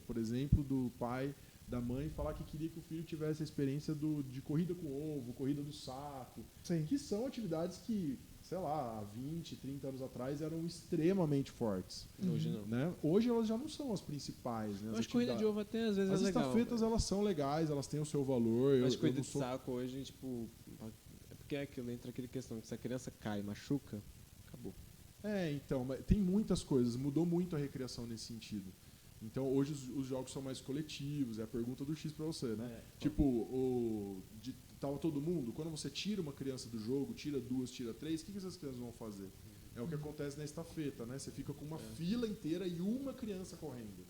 por exemplo, do pai, da mãe, falar que queria que o filho tivesse a experiência de corrida com ovo, corrida do saco, que são atividades que, sei lá, há 20, 30 anos atrás eram extremamente fortes. Hoje não. Né? Hoje elas já não são as principais. Né? Eu acho que corrida de ovo até às vezes as é legal. As estafetas, elas são legais, elas têm o seu valor. Mas corrida de saco hoje, tipo... É porque entra aquela questão que se a criança cai, machuca, acabou. Então, tem muitas coisas, mudou muito a recreação nesse sentido. Então, hoje os jogos são mais coletivos, é a pergunta do X pra você, né? Tava todo mundo, quando você tira uma criança do jogo, tira duas, tira três, o que essas crianças vão fazer? É o que acontece na estafeta, né? Você fica com uma fila inteira e uma criança correndo.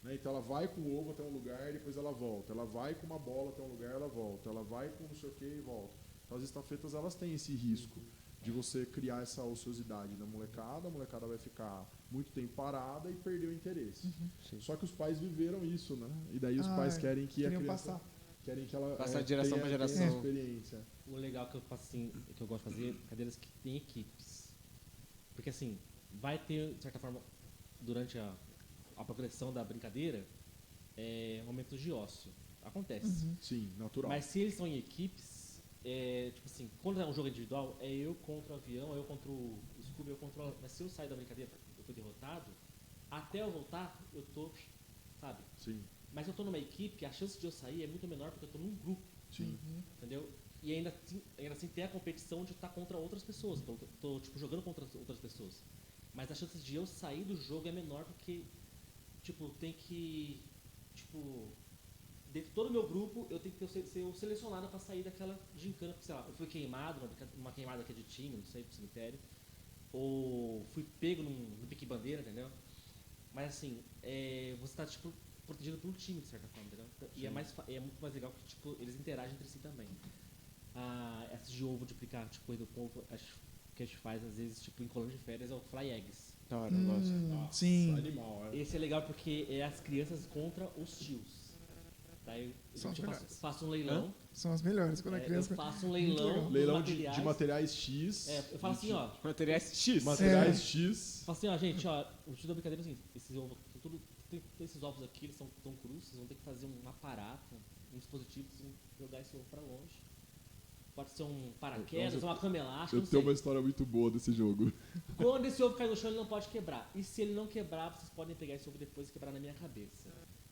Né? Então, ela vai com o ovo até um lugar e depois ela volta. Ela vai com uma bola até um lugar, ela volta. Ela vai com não sei o que e volta. Então, as estafetas, elas têm esse risco de você criar essa ociosidade na molecada, a molecada vai ficar muito tempo parada e perder o interesse. Só que os pais viveram isso, né? E daí os pais querem que a criança... Querem que ela passar de geração para geração. Experiência. O legal que eu faço assim, que eu gosto de fazer, cadeiras que tem equipes. Porque assim, vai ter, de certa forma, durante a progressão da brincadeira, momentos de ócio. Acontece. Sim, natural. Mas se eles estão em equipes, tipo assim, quando é um jogo individual, é eu contra o avião, é eu contra o Scooby, mas se eu sair da brincadeira, eu fui derrotado, até eu voltar, eu tô, sabe? Sim. Mas eu tô numa equipe, a chance de eu sair é muito menor porque eu tô num grupo. Sim. Entendeu? E ainda assim tem a competição de estar contra outras pessoas. Então, tô tipo, jogando contra outras pessoas. Mas a chance de eu sair do jogo é menor porque, tipo, tem que, tipo, dentro de todo o meu grupo, eu tenho que ser o selecionado para sair daquela gincana. Porque, sei lá, eu fui queimado, uma queimada aqui de time, não sei, pro cemitério. Ou fui pego no pique-bandeira, entendeu? Mas assim, você tá, tipo, protegido pelo time, de certa forma, entendeu? E é muito mais legal que tipo, eles interagem entre si também. Essas de ovo de aplicar, tipo, corrida do povo, que a gente faz às vezes, tipo, em colônia de férias, é o Fly Eggs. Da hora, eu gosto. Nossa, sim. animal, Esse é legal porque é as crianças contra os tios. Daí São eu as faço um leilão. São as melhores quando a criança. Eu faço um leilão dos Leilão materiais. de materiais X. Eu falo assim, ó. Materiais X. Materiais X. Falo assim, ó, gente, ó, o tio da brincadeira é o seguinte, esses ovos, esses ovos aqui, eles estão crus, vocês vão ter que fazer um aparato, um dispositivo, vocês vão jogar esse ovo pra longe. Pode ser um paraquedas, uma cama elástica, Eu não tenho sei. uma história muito boa desse jogo. Quando esse ovo cair no chão, ele não pode quebrar. E se ele não quebrar, vocês podem pegar esse ovo depois e quebrar na minha cabeça.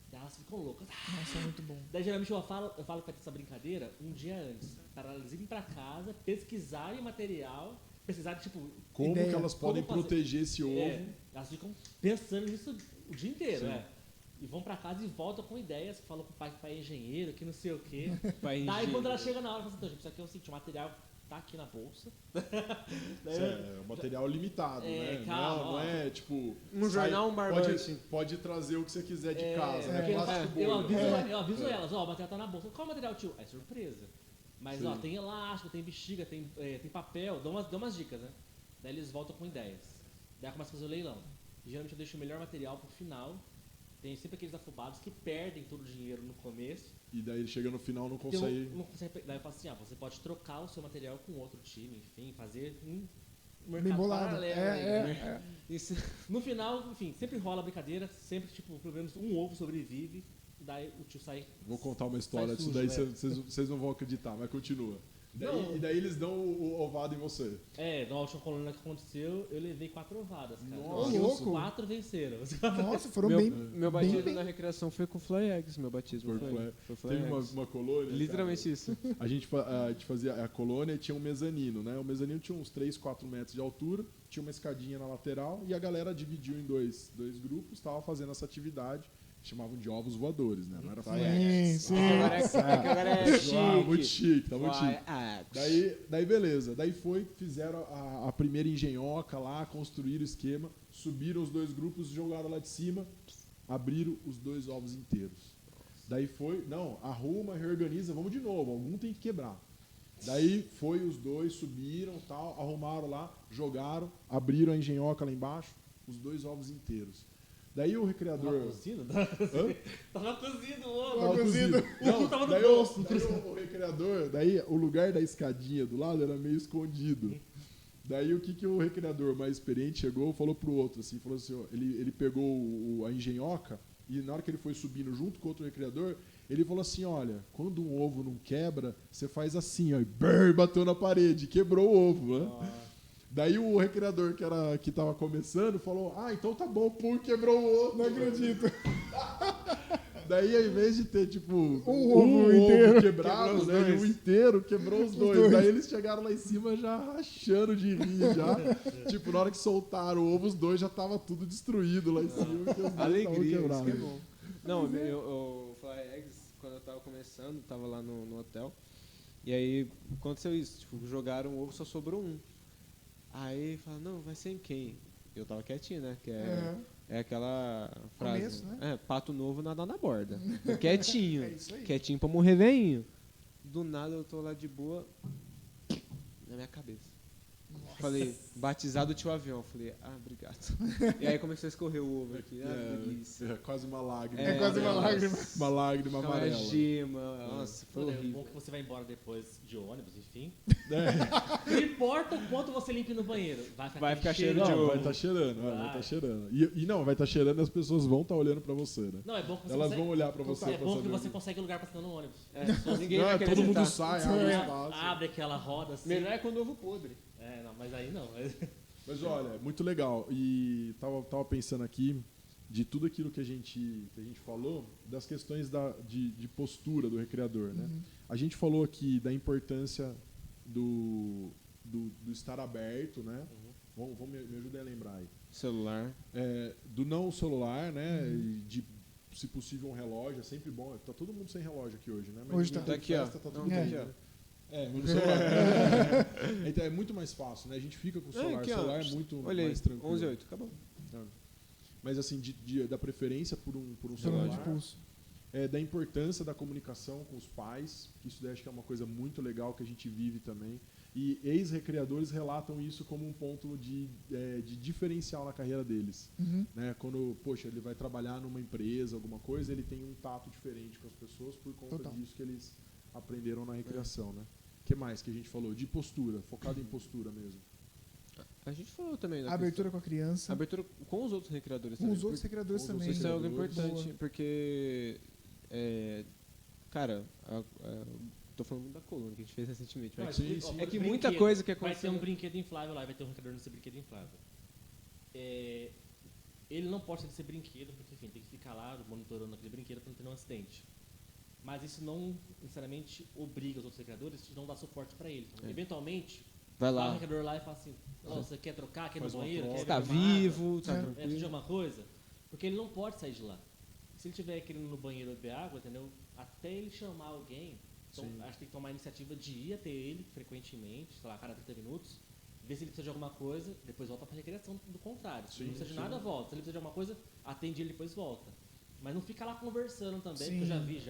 Daí elas ficam loucas. Nossa, é muito bom. Daí geralmente eu falo que vai ter essa brincadeira um dia antes. Para elas irem pra casa, pesquisarem o material, pesquisarem, tipo... Como Ideia. que elas podem Como fazer? proteger esse ovo? Elas ficam pensando nisso o dia inteiro, Sim. E vão pra casa e voltam com ideias, falam com o pai que o pai é engenheiro, que não sei o quê. Pai Daí engenheiro. quando ela chega na hora, ela fala assim, então, gente, isso aqui é o seguinte, o material tá aqui na bolsa. Isso é um material limitado, né? calma, não ó. é tipo. Um jornal, um barbante. Pode trazer o que você quiser de casa, né? porque Plástico eu bolha. aviso elas, ó, o material tá na bolsa. Qual é o material, tio? É surpresa. Mas, ó, Sim. tem elástico, tem bexiga, tem papel, dou umas dicas, né? Daí eles voltam com ideias. Daí começa a fazer o leilão. E, geralmente eu deixo o melhor material pro final. Tem sempre aqueles afobados que perdem todo o dinheiro no começo. E daí ele chega no final não Então, consegue. não consegue. Daí eu falo assim, você pode trocar o seu material com outro time, enfim, fazer um Bem mercado bolado. paralelo. É. Isso. No final, enfim, sempre rola a brincadeira, sempre, tipo, pelo menos um ovo sobrevive, daí o tio sai. Vou contar uma história Sai disso sujo, daí, né? vocês não vão acreditar, mas continua. Não. E daí eles dão o ovado em você. Na última colônia que aconteceu, eu levei 4 ovadas, cara. Nossa. E os Louco. 4 venceram. Nossa, foram Meu, bem. meu bem, batismo bem. na recreação foi com Fly Eggs, meu batismo foi Fly Teve Eggs. uma colônia. Literalmente isso. A gente fazia a colônia e tinha um mezanino, né? O mezanino tinha uns 3, 4 metros de altura, tinha uma escadinha na lateral e a galera dividiu em dois grupos, estava fazendo essa atividade. Chamavam de ovos voadores, né? Não era Fly Eggs. Sim. Agora é chique. Muito chique, tá muito Fly chique. Eggs. Daí beleza. Daí fizeram a primeira engenhoca lá, construíram o esquema, subiram os dois grupos, jogaram lá de cima, abriram os 2 ovos inteiros. Daí arruma, reorganiza, vamos de novo, algum tem que quebrar. Daí os dois, subiram, tal, arrumaram lá, jogaram, abriram a engenhoca lá embaixo, os 2 ovos inteiros. Daí o recreador... Tava cozido? Tava cozido o ovo. Tava cozido. Não, tava no daí bolso. daí o recreador, daí o lugar da escadinha do lado era meio escondido. Daí o que o recreador mais experiente chegou, falou pro outro, assim, falou assim, ó, ele pegou a engenhoca e na hora que ele foi subindo junto com outro recreador, ele falou assim, olha, quando um ovo não quebra, você faz assim, ó, e bateu na parede, quebrou o ovo, né? Daí o recreador que tava começando falou, então tá bom, pum, quebrou o ovo. Não acredito. Daí, ao invés de ter, tipo, Um ovo inteiro. quebrado, né? Um inteiro, quebrou os dois. Daí eles chegaram lá em cima já rachando de rir, já. Tipo, na hora que soltaram o ovo, os dois já tava tudo destruído lá em cima. Porque os dois Alegria, tavam isso que é quebrados. bom. Não, o Fly Eggs, quando eu tava começando, tava lá no hotel. E aí aconteceu isso, tipo, jogaram o ovo, só sobrou um. Aí falaram, não, vai ser em quem? Eu tava quietinho, né? Que é aquela frase. Começo, né? Pato novo nadar na borda. Quietinho. É isso aí. Quietinho pra morrer veinho. Do nada eu tô lá de boa na minha cabeça. Falei, batizado tio avião. Falei, obrigado. E aí começou a escorrer o ovo aqui. Delícia. É quase uma lágrima. É quase uma lágrima. Uma lágrima Aquela amarela. gema. Nossa, foi É horrível. bom que você vai embora depois de ônibus, enfim. Não importa o quanto você limpe no banheiro. Vai ficar aquele cheiro de Não, ovo. vai estar cheirando, vai Vai. estar cheirando. E não, vai estar cheirando e as pessoas vão estar olhando pra você, né? Não, é bom que você Elas consegue... vão olhar pra você. É pra bom que saber você o consegue lugar pra sentar no ônibus. Ninguém Não, vai querer todo mundo sentar. sai, abre espaço. Abre aquela roda assim. Melhor é quando ovo podre. Não, mas aí não. Mas olha, muito legal. E tava pensando aqui de tudo aquilo que a gente falou, das questões de postura do recreador, né? A gente falou aqui da importância do estar aberto, né? Vamos me ajudar a lembrar aí. Celular. Do não celular, né? E de, se possível, um relógio. É sempre bom. Tá todo mundo sem relógio aqui hoje, né? Mas Hoje ninguém tá. tem Aqui, ó. festa, tá tudo Não, bem, aqui, ó. né? No celular. Então é muito mais fácil, né? A gente fica com o celular. Aqui, O ó. celular é muito Olha aí, mais tranquilo. 11:08, acabou. mas assim, da preferência por um Celular celular. de pulso. Da importância da comunicação com os pais, que isso daí acho que é uma coisa muito legal que a gente vive também. E ex-recreadores relatam isso como um ponto de diferencial na carreira deles. Né? Quando, poxa, ele vai trabalhar numa empresa, alguma coisa, ele tem um tato diferente com as pessoas por conta disso que eles aprenderam na recreação. Né? O que mais que a gente falou? De postura, focado em postura mesmo. A gente falou também da Abertura com a criança. Abertura com os outros recreadores Com também. os outros recreadores com os também. outros Isso é algo recreadores. importante, porque... cara, tô falando muito da coluna que a gente fez recentemente. Não, Mas sim, sim. é que brinquedo. muita coisa que Vai ter aconteceu... um brinquedo inflável lá, vai ter um recreador nesse brinquedo inflável. Ele não pode ser brinquedo, porque enfim, tem que ficar lá monitorando aquele brinquedo para não ter nenhum acidente. Mas isso não necessariamente obriga os outros recreadores a não dar suporte para ele. Então, eventualmente, Vai o lá. recreador lá e fala assim, você quer trocar, quer ir no Faz uma banheiro, troca. quer Tá beber uma água? vivo, tá Precisa de tranquilo. alguma coisa? Porque ele não pode sair de lá. Se ele estiver querendo ir no banheiro beber água, entendeu? Até ele chamar alguém, então acho que tem que tomar a iniciativa de ir até ele frequentemente, sei lá, a cada 30 minutos, ver se ele precisa de alguma coisa, depois volta para a recreação do contrário. Se ele não precisa de nada, volta. Se ele precisa de alguma coisa, atende ele e depois volta. Mas não fica lá conversando também, porque eu já vi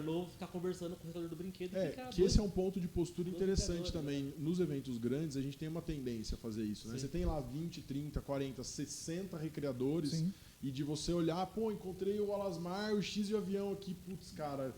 novo ficar conversando com o recreador do brinquedo. Que esse é um ponto de postura interessante também. Nos eventos grandes, a gente tem uma tendência a fazer isso. Né? Você tem lá 20, 30, 40, 60 recreadores. Sim. E de você olhar, encontrei o Alasmar, o X e o avião aqui, putz, cara,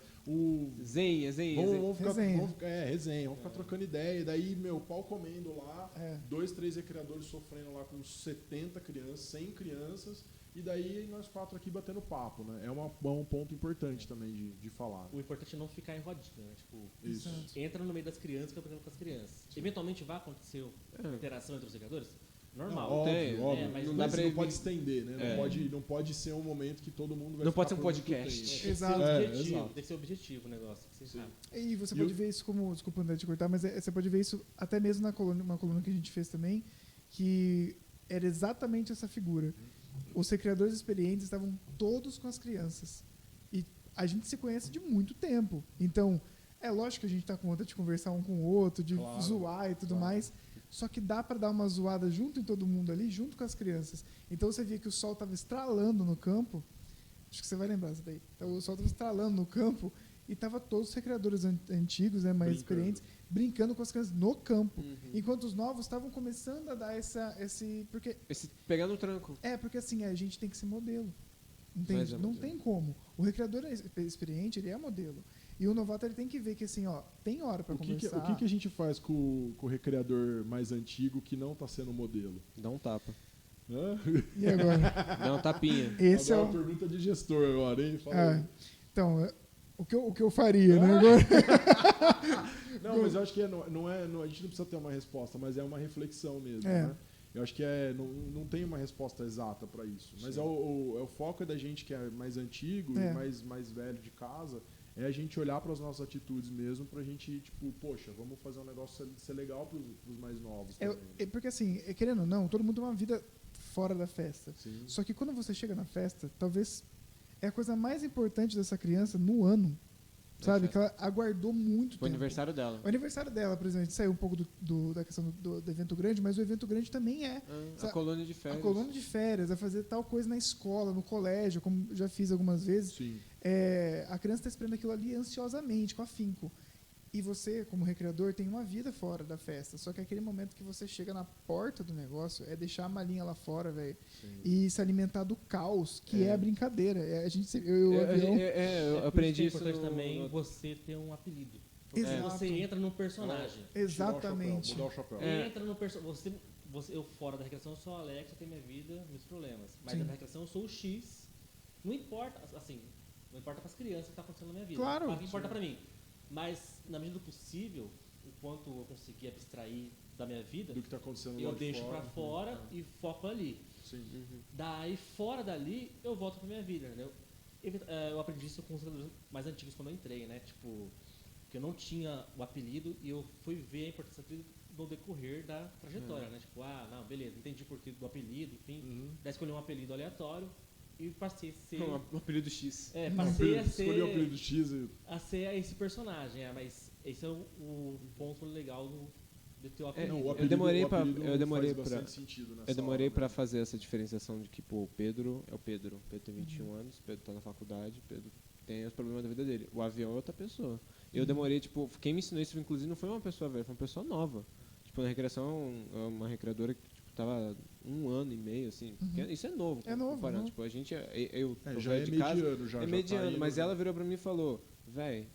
Zenha. Vamos ficar, Resenha. resenha, vamos ficar trocando ideia. E daí, pau comendo lá, 2, 3 recreadores sofrendo lá com 70 crianças, 100 crianças. E daí nós 4 aqui batendo papo, né? É um ponto importante também de falar. Né? O importante é não ficar em rodinha, né? Tipo, Isso. entra no meio das crianças, fica brincando com as crianças. Sim. Eventualmente vai acontecer interação entre os recreadores? Normal. Óbvio. Mas não pode estender, né? Não pode ser um momento que todo mundo vai Não ficar pode ser um por muito podcast. tempo. Exato. Tem que ser objetivo o negócio. Que você sabe. E você pode ver isso como... Desculpa, André, te cortar, mas você pode ver isso até mesmo na coluna, uma coluna que a gente fez também, que era exatamente essa figura. Os recreadores experientes estavam todos com as crianças. E a gente se conhece de muito tempo. Então, é lógico que a gente está com vontade de conversar um com o outro, de zoar e tudo mais. Só que dá para dar uma zoada junto em todo mundo ali, junto com as crianças. Então você via que o sol estava estralando no campo. Acho que você vai lembrar isso daí. Então, o sol estava estralando no campo e tava todos os recreadores antigos, né, mais experientes, brincando com as crianças no campo. Enquanto os novos estavam começando a dar pegando o tranco. Porque assim, a gente tem que ser modelo. Entende? Não tem como. O recreador experiente, ele é modelo. E o novato, ele tem que ver que assim, tem hora para conversar. O que a gente faz com o recreador mais antigo que não está sendo modelo? Dá um tapa. E agora? Dá uma tapinha. Esse agora é uma pergunta de gestor agora, hein? Fala aí. Então, o que eu faria, né? Agora? Não, mas eu acho que a gente não precisa ter uma resposta, mas é uma reflexão mesmo, né? Eu acho que não tem uma resposta exata para isso. Mas o foco da gente que é mais antigo e mais velho de casa, é a gente olhar para as nossas atitudes mesmo, pra gente, tipo, poxa, vamos fazer um negócio ser legal pros mais novos também. Porque assim, querendo ou não, todo mundo tem uma vida fora da festa. Sim. Só que quando você chega na festa, talvez é a coisa mais importante dessa criança no ano. Sabe? Que ela aguardou muito tempo. O aniversário dela. O aniversário dela, por exemplo, a gente saiu um pouco da questão do evento grande, mas o evento grande também é... A colônia de férias. A colônia de férias, é fazer tal coisa na escola, no colégio, como já fiz algumas vezes. Sim. A criança está esperando aquilo ali ansiosamente, com afinco. E você, como recreador, tem uma vida fora da festa. Só que aquele momento que você chega na porta do negócio é deixar a malinha lá fora, velho. E se alimentar do caos, que é a brincadeira. Eu aprendi isso. É importante também você ter um apelido. Exato. Você entra num personagem. Exatamente. Mudar o chapéu. Entra no personagem. Eu fora da recreação eu sou o Alex, eu tenho minha vida, meus problemas. Mas na recreação eu sou o X. Não importa, assim, não importa para as crianças o que está acontecendo na minha vida. Claro. O que importa para mim. Mas, na medida do possível, o quanto eu conseguir abstrair da minha vida, do que tá acontecendo eu lá de deixo fora, para fora e foco ali. Sim. Daí, fora dali, eu volto para minha vida, entendeu? Eu aprendi isso com os jogadores mais antigos quando eu entrei, né? Tipo, que eu não tinha o apelido e eu fui ver a importância do apelido no decorrer da trajetória, né? Tipo, não, beleza, entendi o porquê do apelido, enfim. Daí escolhi um apelido aleatório e passei a ser... Um apelido X. Passei a ser... Escolhi o apelido X a ser esse personagem, mas esse é o ponto legal do teu apelido. Não, o Eu apelido- demorei o pra- apelido eu demorei faz pra- bastante sentido nessa Eu demorei hora, pra né? fazer essa diferenciação de que, pô, o Pedro é o Pedro. O Pedro tem 21 anos, o Pedro tá na faculdade, o Pedro tem os problemas da vida dele. O avião é outra pessoa. Eu demorei, tipo, quem me ensinou isso, inclusive, não foi uma pessoa velha, foi uma pessoa nova. Tipo, na recreação, uma recreadora que tipo, tava 1 ano e meio, assim. Isso é novo. É novo, comparando. novo. Tipo, a gente, eu tô Já é de casa, mediano, já. é já mediano, tá indo- mas ela virou pra mim e falou, véi,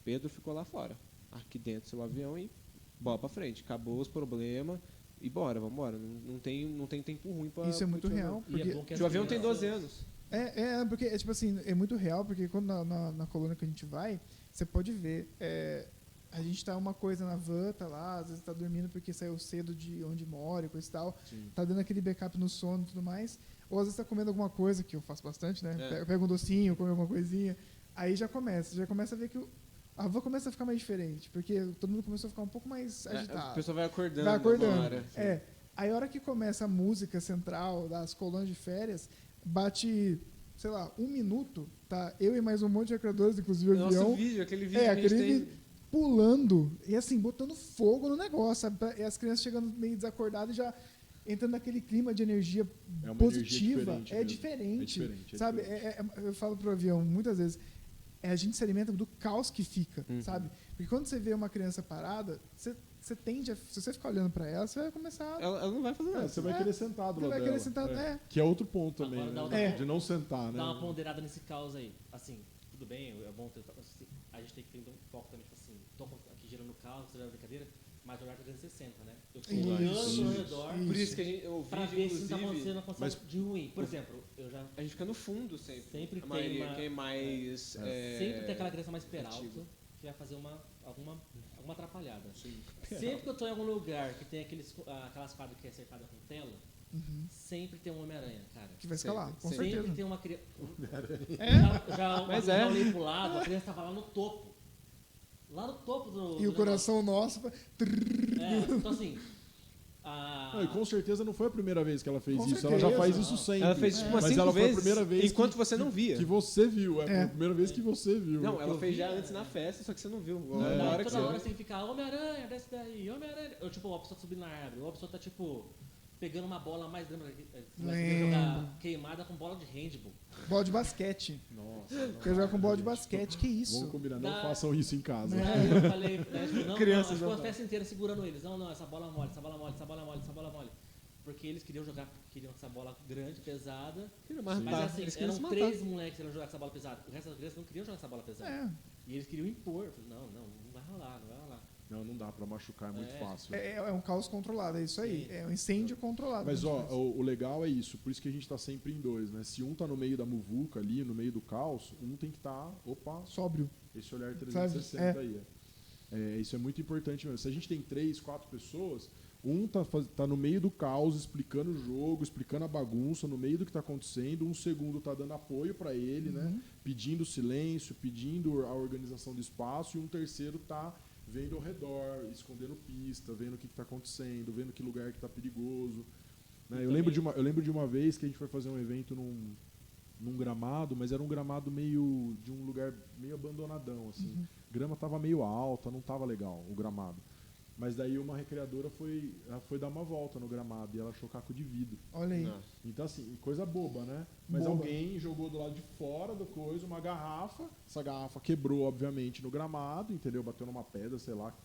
Pedro ficou lá fora. Aqui dentro seu avião e bola pra frente. Acabou os problemas e bora, vambora. Não tem tempo ruim pra... Isso é muito pra- real. E é Porque bom que O avião tem crianças- 12 anos. porque é tipo assim, é muito real, porque quando na colônia que a gente vai, você pode ver, a gente tá uma coisa na van, tá lá, às vezes tá dormindo porque saiu cedo de onde mora e coisa e tal, Sim. tá dando aquele backup no sono e tudo mais, ou às vezes tá comendo alguma coisa, que eu faço bastante, né? É. Pega um docinho, come alguma coisinha, aí já começa a ver que a van começa a ficar mais diferente, porque todo mundo começou a ficar um pouco mais A agitado. pessoa vai acordando. Vai acordando. uma hora. Aí a hora que começa a música central das colônias de férias, bate, sei lá, 1 minuto, tá? Eu e mais um monte de recreadores, inclusive o Nosso avião, vídeo, aquele vídeo que a gente aquele tem... vídeo pulando e assim, botando fogo no negócio, sabe? E as crianças chegando meio desacordadas e já entrando naquele clima de energia É uma positiva. energia diferente É mesmo. diferente, É diferente, é sabe? diferente. Eu falo pro avião muitas vezes, a gente se alimenta do caos que fica, Uhum. sabe? Porque quando você vê uma criança parada, você tende a, se você ficar olhando para ela, você vai começar Ela não vai fazer nada. Você vai querer sentar do Você lado vai dela. querer sentar, é. Que é outro ponto também, Agora dá né? uma- De não sentar, né? Dá uma ponderada nesse caos aí. Assim, tudo bem, é bom ter. Assim, a gente tem que ter um foco também, tipo assim, tô aqui gerando caos, gerando brincadeira, mas olhar 360, né? Eu tô Isso, olhando ao isso, redor Por isso que a gente, o pra vídeo, ver se não tá inclusive, acontecendo uma coisa de ruim. Por exemplo, eu já. a gente fica no fundo sempre. Sempre a tem maioria, uma- quem é mais... Sempre tem aquela criança mais peralta antigo. que vai fazer alguma atrapalhada. Sempre que eu tô em algum lugar que tem aquelas quadras que é cercada com tela, sempre tem um Homem-Aranha, cara. Que vai escalar, com Sempre certeza. tem uma criança. Mas Já é. olhei pro lado, a criança tava lá no topo. Lá no topo do. E do o coração nosso. Então assim. Não, e com certeza não foi a primeira vez que ela fez Com isso. certeza. Ela já faz Não. isso sempre. Ela fez tipo umas Mas 5 ela foi a vezes, primeira vez enquanto você não via. que você viu. É. A primeira vez que você viu. Não, ela Eu fez vi, já né? antes na festa, só que você não viu. É. Na hora que Toda você hora viu. você fica, Homem-Aranha, desce daí, Homem-Aranha. Eu, tipo, a pessoa subindo na árvore, ou a pessoa tá, tipo, pegando uma bola mais. Lembra? Lembro. Jogar queimada com bola de handball. Bola de basquete. Nossa. Quer jogar com bola de basquete, que isso? Vamos combinar, não Dá- façam isso em casa. Aí eu falei, tipo, não, Crianças não, não ficou a festa inteira segurando eles. Não, essa bola mole, essa bola mole, essa bola mole, essa bola mole. Porque eles queriam jogar, queriam essa bola grande, pesada. Mas Mas assim, eles queriam se eram matar. 3 moleques que queriam jogar essa bola pesada. O resto das crianças não queriam jogar essa bola pesada. É. E eles queriam impor. Eu falei, não vai rolar, não vai rolar. Não dá pra machucar, é muito É. fácil. É um caos controlado, é isso aí. Sim. É um incêndio controlado. Mas que a ó, gente faz. o legal é isso, por isso que a gente tá sempre em dois, né? Se um tá no meio da muvuca ali, no meio do caos, um tem que estar, Sóbrio. esse olhar 360 Sabe? aí. Isso é muito importante mesmo. Se a gente tem 3, 4 pessoas, um tá no meio do caos, explicando o jogo, explicando a bagunça, no meio do que tá acontecendo, um segundo tá dando apoio para ele, né? Pedindo silêncio, pedindo a organização do espaço, e um terceiro tá vendo ao redor, escondendo pista, vendo o que está acontecendo, vendo que lugar que está perigoso. Né? Eu lembro de uma vez que a gente foi fazer um evento num gramado, mas era um gramado meio de um lugar meio abandonadão, assim. Grama estava meio alta, não estava legal o gramado. Mas daí uma recreadora ela foi dar uma volta no gramado e ela achou caco de vidro. Olha aí. Nossa. Então, assim, coisa boba, né? Mas Boba. alguém jogou do lado de fora do coisa uma garrafa. Essa garrafa quebrou, obviamente, no gramado, entendeu? Bateu numa pedra, sei lá,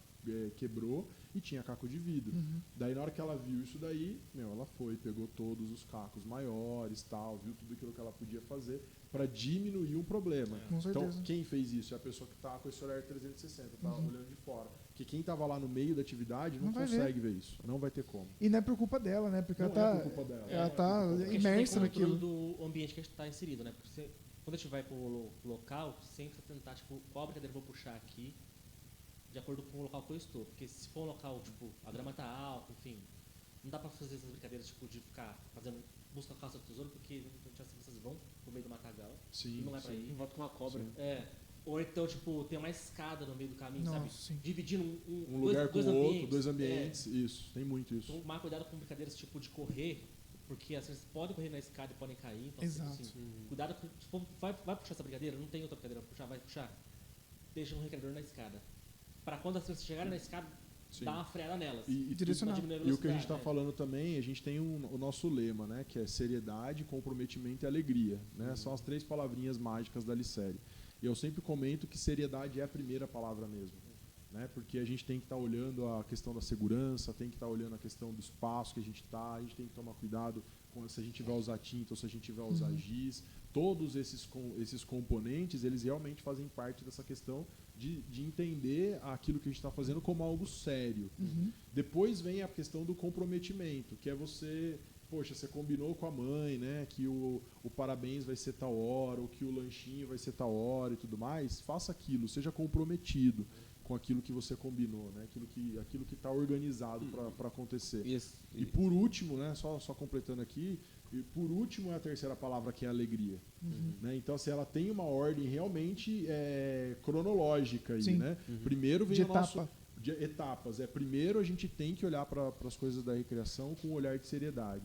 quebrou e tinha caco de vidro. Daí, na hora que ela viu isso daí, ela foi, pegou todos os cacos maiores, tal, viu tudo aquilo que ela podia fazer para diminuir um problema. Com certeza. Então, quem fez isso é a pessoa que está com esse olhar 360, tá olhando de fora. Porque quem estava lá no meio da atividade não Não vai consegue ver isso. Não vai ter como. E não é por culpa dela, né? Porque Não ela é por culpa dela. ela tá Porque a gente imersa tem controle naquilo. do ambiente que a gente está inserido, né? Porque quando a gente vai pro local, sempre tentar, tipo, qual brincadeira eu vou puxar aqui, de acordo com o local que eu estou. Porque se for um local, tipo, a grama tá alta, enfim, não dá pra fazer essas brincadeiras, tipo, de ficar fazendo busca caça do tesouro, porque as crianças vão pro meio do matagal. Sim, E não é pra sim. ir. Volta com uma cobra. É. Ou então, tipo, tem uma escada no meio do caminho, Nossa, sabe? sim. Dividindo Um lugar com o outro, dois É. ambientes. Isso, tem muito isso. Então, tomar cuidado com brincadeiras tipo de correr, porque as crianças podem correr na escada e podem cair. Então, Exato. assim, cuidado com. Se for, vai puxar essa brincadeira, não tem outra brincadeira pra puxar, vai puxar. Deixa um recreador na escada. Para quando as crianças chegarem na escada, dar uma freada nelas. Direcionar. E o que a gente está falando também, a gente tem o nosso lema, né? Que é seriedade, comprometimento e alegria. Né? São as 3 palavrinhas mágicas da Alicere. E eu sempre comento que seriedade é a primeira palavra mesmo. Né? Porque a gente tem que estar olhando a questão da segurança, tem que estar olhando a questão do espaço que a gente está, a gente tem que tomar cuidado com se a gente vai usar tinta ou se a gente vai usar giz. Todos esses componentes, eles realmente fazem parte dessa questão de entender aquilo que a gente está fazendo como algo sério. Depois vem a questão do comprometimento, que é você... Poxa, você combinou com a mãe, né, que o parabéns vai ser tal hora, ou que o lanchinho vai ser tal hora e tudo mais. Faça aquilo, seja comprometido com aquilo que você combinou, né? Aquilo que está organizado para acontecer. E por último, né? Só completando aqui, e por último é a terceira palavra, que é alegria. Né? Então, assim, ela tem uma ordem realmente cronológica aí, né? Primeiro vem de etapas. Primeiro a gente tem que olhar para as coisas da recreação com um olhar de seriedade.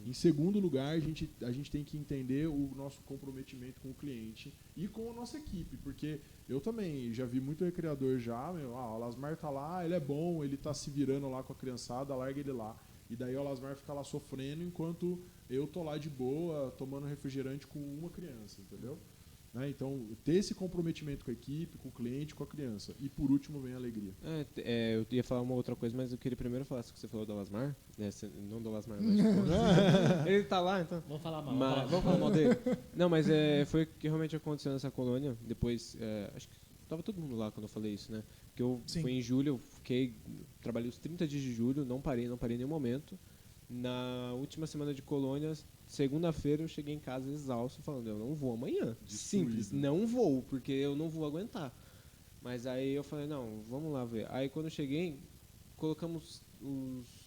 Em segundo lugar, a gente tem que entender o nosso comprometimento com o cliente e com a nossa equipe, porque eu também já vi muito recreador já, o Lasmar tá lá, ele é bom, ele tá se virando lá com a criançada, larga ele lá. E daí o Lasmar fica lá sofrendo enquanto eu tô lá de boa, tomando refrigerante com uma criança, entendeu? Né? Então, ter esse comprometimento com a equipe, com o cliente, com a criança. E por último vem a alegria. Eu ia falar uma outra coisa, mas eu queria primeiro falar isso que você falou do Lasmar. Não do Lasmar, mas ele tá lá, então. Vamos falar mal. Vamos falar mal dele. Não, mas foi o que realmente aconteceu nessa colônia. Depois, acho que tava todo mundo lá quando eu falei isso, né? Porque eu fui em julho, trabalhei os 30 dias de julho, não parei em nenhum momento. Na última semana de colônias, segunda-feira eu cheguei em casa exausto, falando, eu não vou amanhã. Simples, não vou, porque eu não vou aguentar. Mas aí eu falei, não, vamos lá ver. Aí quando eu cheguei,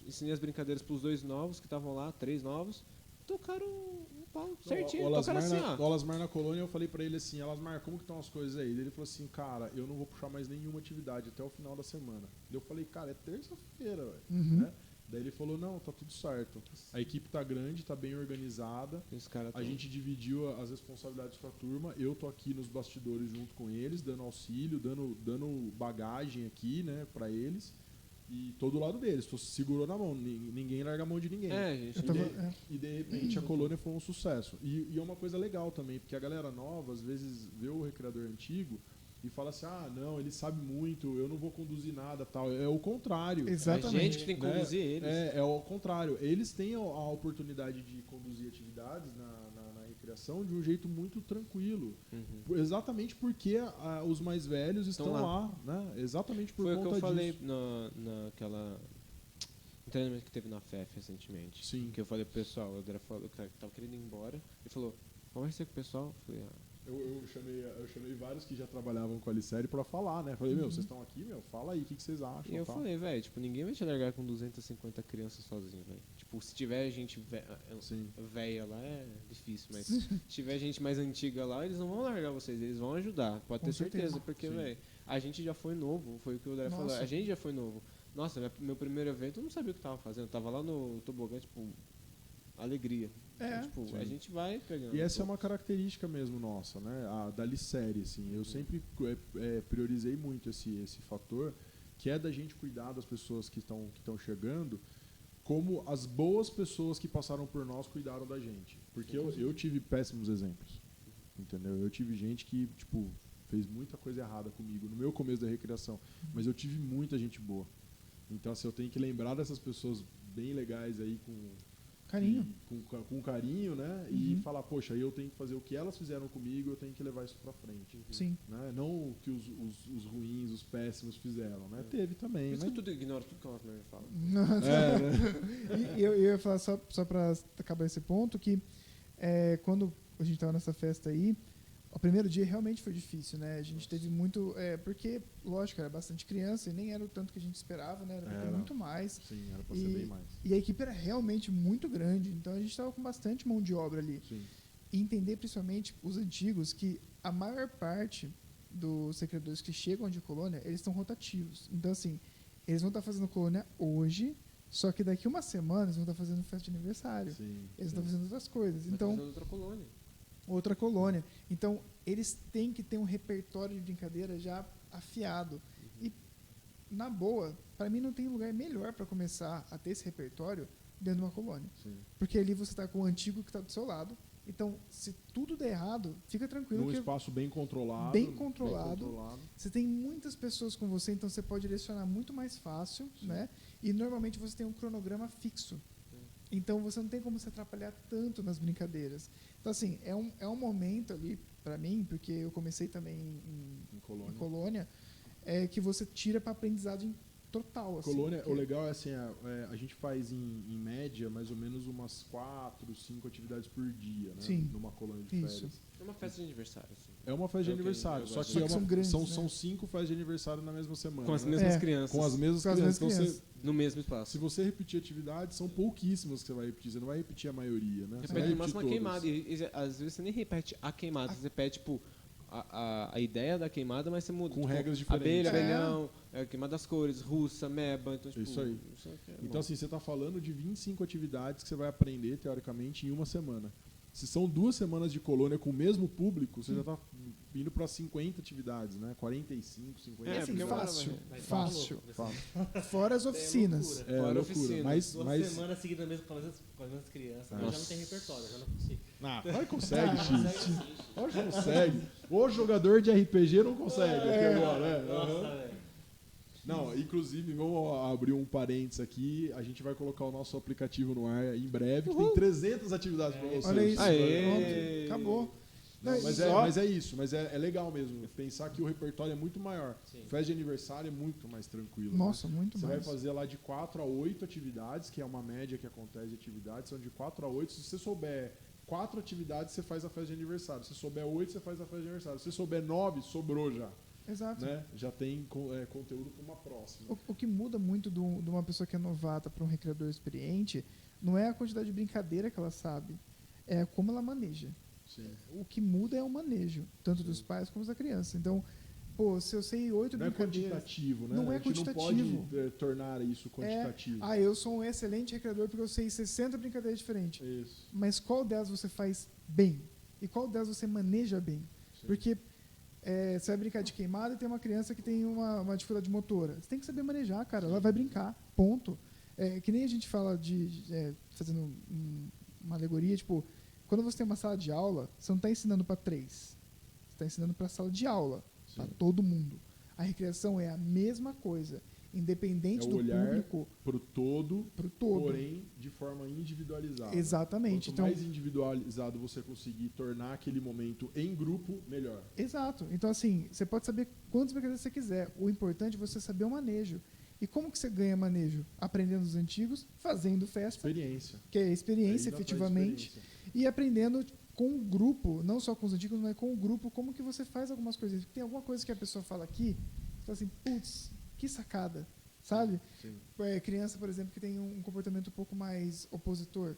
ensinei as brincadeiras para os 2 novos que estavam lá, 3 novos, tocaram um pau certinho, tocaram assim, ó. O Alasmar na colônia, eu falei pra ele assim, Alasmar, como que estão as coisas aí? Ele falou assim, cara, eu não vou puxar mais nenhuma atividade até o final da semana. Eu falei, cara, é terça-feira, velho. Né? Daí ele falou, não, tá tudo certo. A equipe tá grande, tá bem organizada. A gente dividiu as responsabilidades com a turma. Eu tô aqui nos bastidores junto com eles, dando auxílio, dando bagagem aqui, né, pra eles. E tô do lado deles, segurou na mão, ninguém larga a mão de ninguém. E de repente a colônia foi um sucesso. E é uma coisa legal também, porque a galera nova, às vezes, vê o recreador antigo e fala assim, não, ele sabe muito, eu não vou conduzir nada, tal. É o contrário. Exatamente. A gente que tem que conduzir eles. É o contrário. Eles têm a oportunidade de conduzir atividades na recreação de um jeito muito tranquilo. Exatamente porque os mais velhos estão lá, né? Exatamente por conta disso. Foi o que eu falei naquela treinamento que teve na FEF recentemente. Sim. Que eu falei pro pessoal, o André falou que tava querendo ir embora. Ele falou, conversei com o pessoal. Eu falei, Eu chamei vários que já trabalhavam com a Alicere pra falar, né? Falei, vocês estão aqui, fala aí, o que vocês acham? E eu falei, velho, tipo, ninguém vai te largar com 250 crianças sozinho, velho. Tipo, se tiver gente velha lá, é difícil, mas se tiver gente mais antiga lá, eles não vão largar vocês, eles vão ajudar, pode ter certeza, porque, velho, a gente já foi novo, foi o que o André falou, a gente já foi novo. Nossa, meu primeiro evento eu não sabia o que tava fazendo, eu tava lá no tobogã, tipo, alegria. Tipo, a gente vai pegando. E essa é uma característica mesmo nossa, né? Da Alicere, assim. Eu sempre priorizei muito esse fator, que é da gente cuidar das pessoas que estão chegando, como as boas pessoas que passaram por nós cuidaram da gente. Porque eu tive péssimos exemplos, entendeu? Eu tive gente que, tipo, fez muita coisa errada comigo no meu começo da recreação, mas eu tive muita gente boa. Então, assim, eu tenho que lembrar dessas pessoas bem legais aí com carinho, né? E falar, poxa, eu tenho que fazer o que elas fizeram comigo, eu tenho que levar isso pra frente. Sim. Né? Não o que os ruins, os péssimos fizeram, né? Teve também. Por isso que eu tudo ignoro tudo que o Lasmar fala. E eu ia falar só pra acabar esse ponto, que quando a gente tava nessa festa aí, o primeiro dia realmente foi difícil, né? A gente teve muito... porque, lógico, era bastante criança e nem era o tanto que a gente esperava, né? Era muito mais. Sim, era pra ser bem mais. E a equipe era realmente muito grande, então a gente estava com bastante mão de obra ali. Sim. E entender, principalmente, os antigos, que a maior parte dos recreadores que chegam de colônia, eles estão rotativos. Então, assim, eles vão estar fazendo colônia hoje, só que daqui uma semana eles vão estar fazendo festa de aniversário. Eles estão fazendo outras coisas. Então, fazendo outra colônia. Então, eles têm que ter um repertório de brincadeira já afiado. E na boa, para mim não tem lugar melhor para começar a ter esse repertório dentro de uma colônia. Sim. Porque ali você está com o antigo que está do seu lado. Então, se tudo der errado, fica tranquilo. Num que espaço bem controlado. Bem controlado. Você tem muitas pessoas com você, então você pode direcionar muito mais fácil, né? E normalmente você tem um cronograma fixo. Então você não tem como se atrapalhar tanto nas brincadeiras. Então, assim, é um momento ali, para mim, porque eu comecei também em colônia, que você tira para aprendizagem total. Assim, colônia, o legal é assim, a gente faz em média mais ou menos umas 4, 5 atividades por dia, né? Sim. Numa colônia de férias. Isso. É uma festa de aniversário, assim. É uma festa de aniversário, só que, são grandes, né? são 5 festas de aniversário na mesma semana. Com as né? mesmas crianças. Com as mesmas Com as crianças. mesmas Então, crianças. No mesmo espaço. se você repetir atividades, são pouquíssimas que você vai repetir. Você não vai repetir a maioria, né? Você vai Repete no repetir máximo a todas. queimada. E às vezes você nem repete a queimada, você repete, tipo, a ideia da queimada, mas você muda. Com tipo, regras diferentes. Abelha, abelhão, queimada das cores, russa, meba. Então, tipo, Isso aí. aqui é Então, bom. assim, você está falando de 25 atividades que você vai aprender, teoricamente, em uma semana. Se são 2 semanas de colônia com o mesmo público, você já está indo para 50 atividades, né? 45, 50. E assim, porque fácil. Vai ser Fácil. louco, Fora as oficinas. loucura. É Fora loucura. oficina. Mas, 2 semanas seguidas mesmo com as mesmas crianças. Eu já não tenho repertório, eu já não consigo. vai consegue, X. Hoje consegue. O jogador de RPG não consegue aqui agora, né? Nossa, Aham. velho. Não, inclusive, vamos abrir um parênteses aqui. A gente vai colocar o nosso aplicativo no ar em breve, que tem 300 atividades para vocês. Olha isso. Aê! Pronto. Acabou. Não, Não, mas é isso, mas é legal mesmo. Pensar que o repertório é muito maior. Sim. Festa de aniversário é muito mais tranquilo. Nossa, né? muito Você mais. vai fazer lá de 4 a 8 atividades, que é uma média que acontece de atividades, são de 4 a 8. Se você souber 4 atividades, você faz a festa de aniversário. Se souber 8, você faz a festa de aniversário. Se souber 9, sobrou já. Exato. Né? Já tem conteúdo para uma próxima. O que muda muito de uma pessoa que é novata para um recreador experiente não é a quantidade de brincadeira que ela sabe, é como ela maneja. Sim. O que muda é o manejo, tanto dos pais como da criança. Então, pô, se eu sei 8 Não é brincadeiras... quantitativo, né? Não é A gente quantitativo. não pode tornar isso quantitativo. Eu sou um excelente recreador porque eu sei 60 brincadeiras diferentes. Isso. Mas qual delas você faz bem? E qual delas você maneja bem? Sim. Porque você vai brincar de queimada e tem uma criança que tem uma dificuldade motora. Você tem que saber manejar, cara. Ela vai brincar, ponto. Que nem a gente fala fazendo uma alegoria, tipo, quando você tem uma sala de aula, você não está ensinando para 3. Você está ensinando para a sala de aula, para todo mundo. A recreação é a mesma coisa, independente do público. Para o todo, todo, porém de forma individualizada. Exatamente. Quanto Então, mais individualizado você conseguir tornar aquele momento em grupo, melhor. Exato. Então, assim, você pode saber quantas brincadeiras você quiser. O importante é você saber o manejo. E como que você ganha manejo? Aprendendo os antigos, fazendo festa. Experiência. Que é experiência, Aí efetivamente. experiência. E aprendendo com o grupo, não só com os antigos, mas com o grupo, como que você faz algumas coisas. Tem alguma coisa que a pessoa fala aqui, você fala assim, putz, que sacada, sabe? Sim. Criança, por exemplo, que tem um comportamento um pouco mais opositor,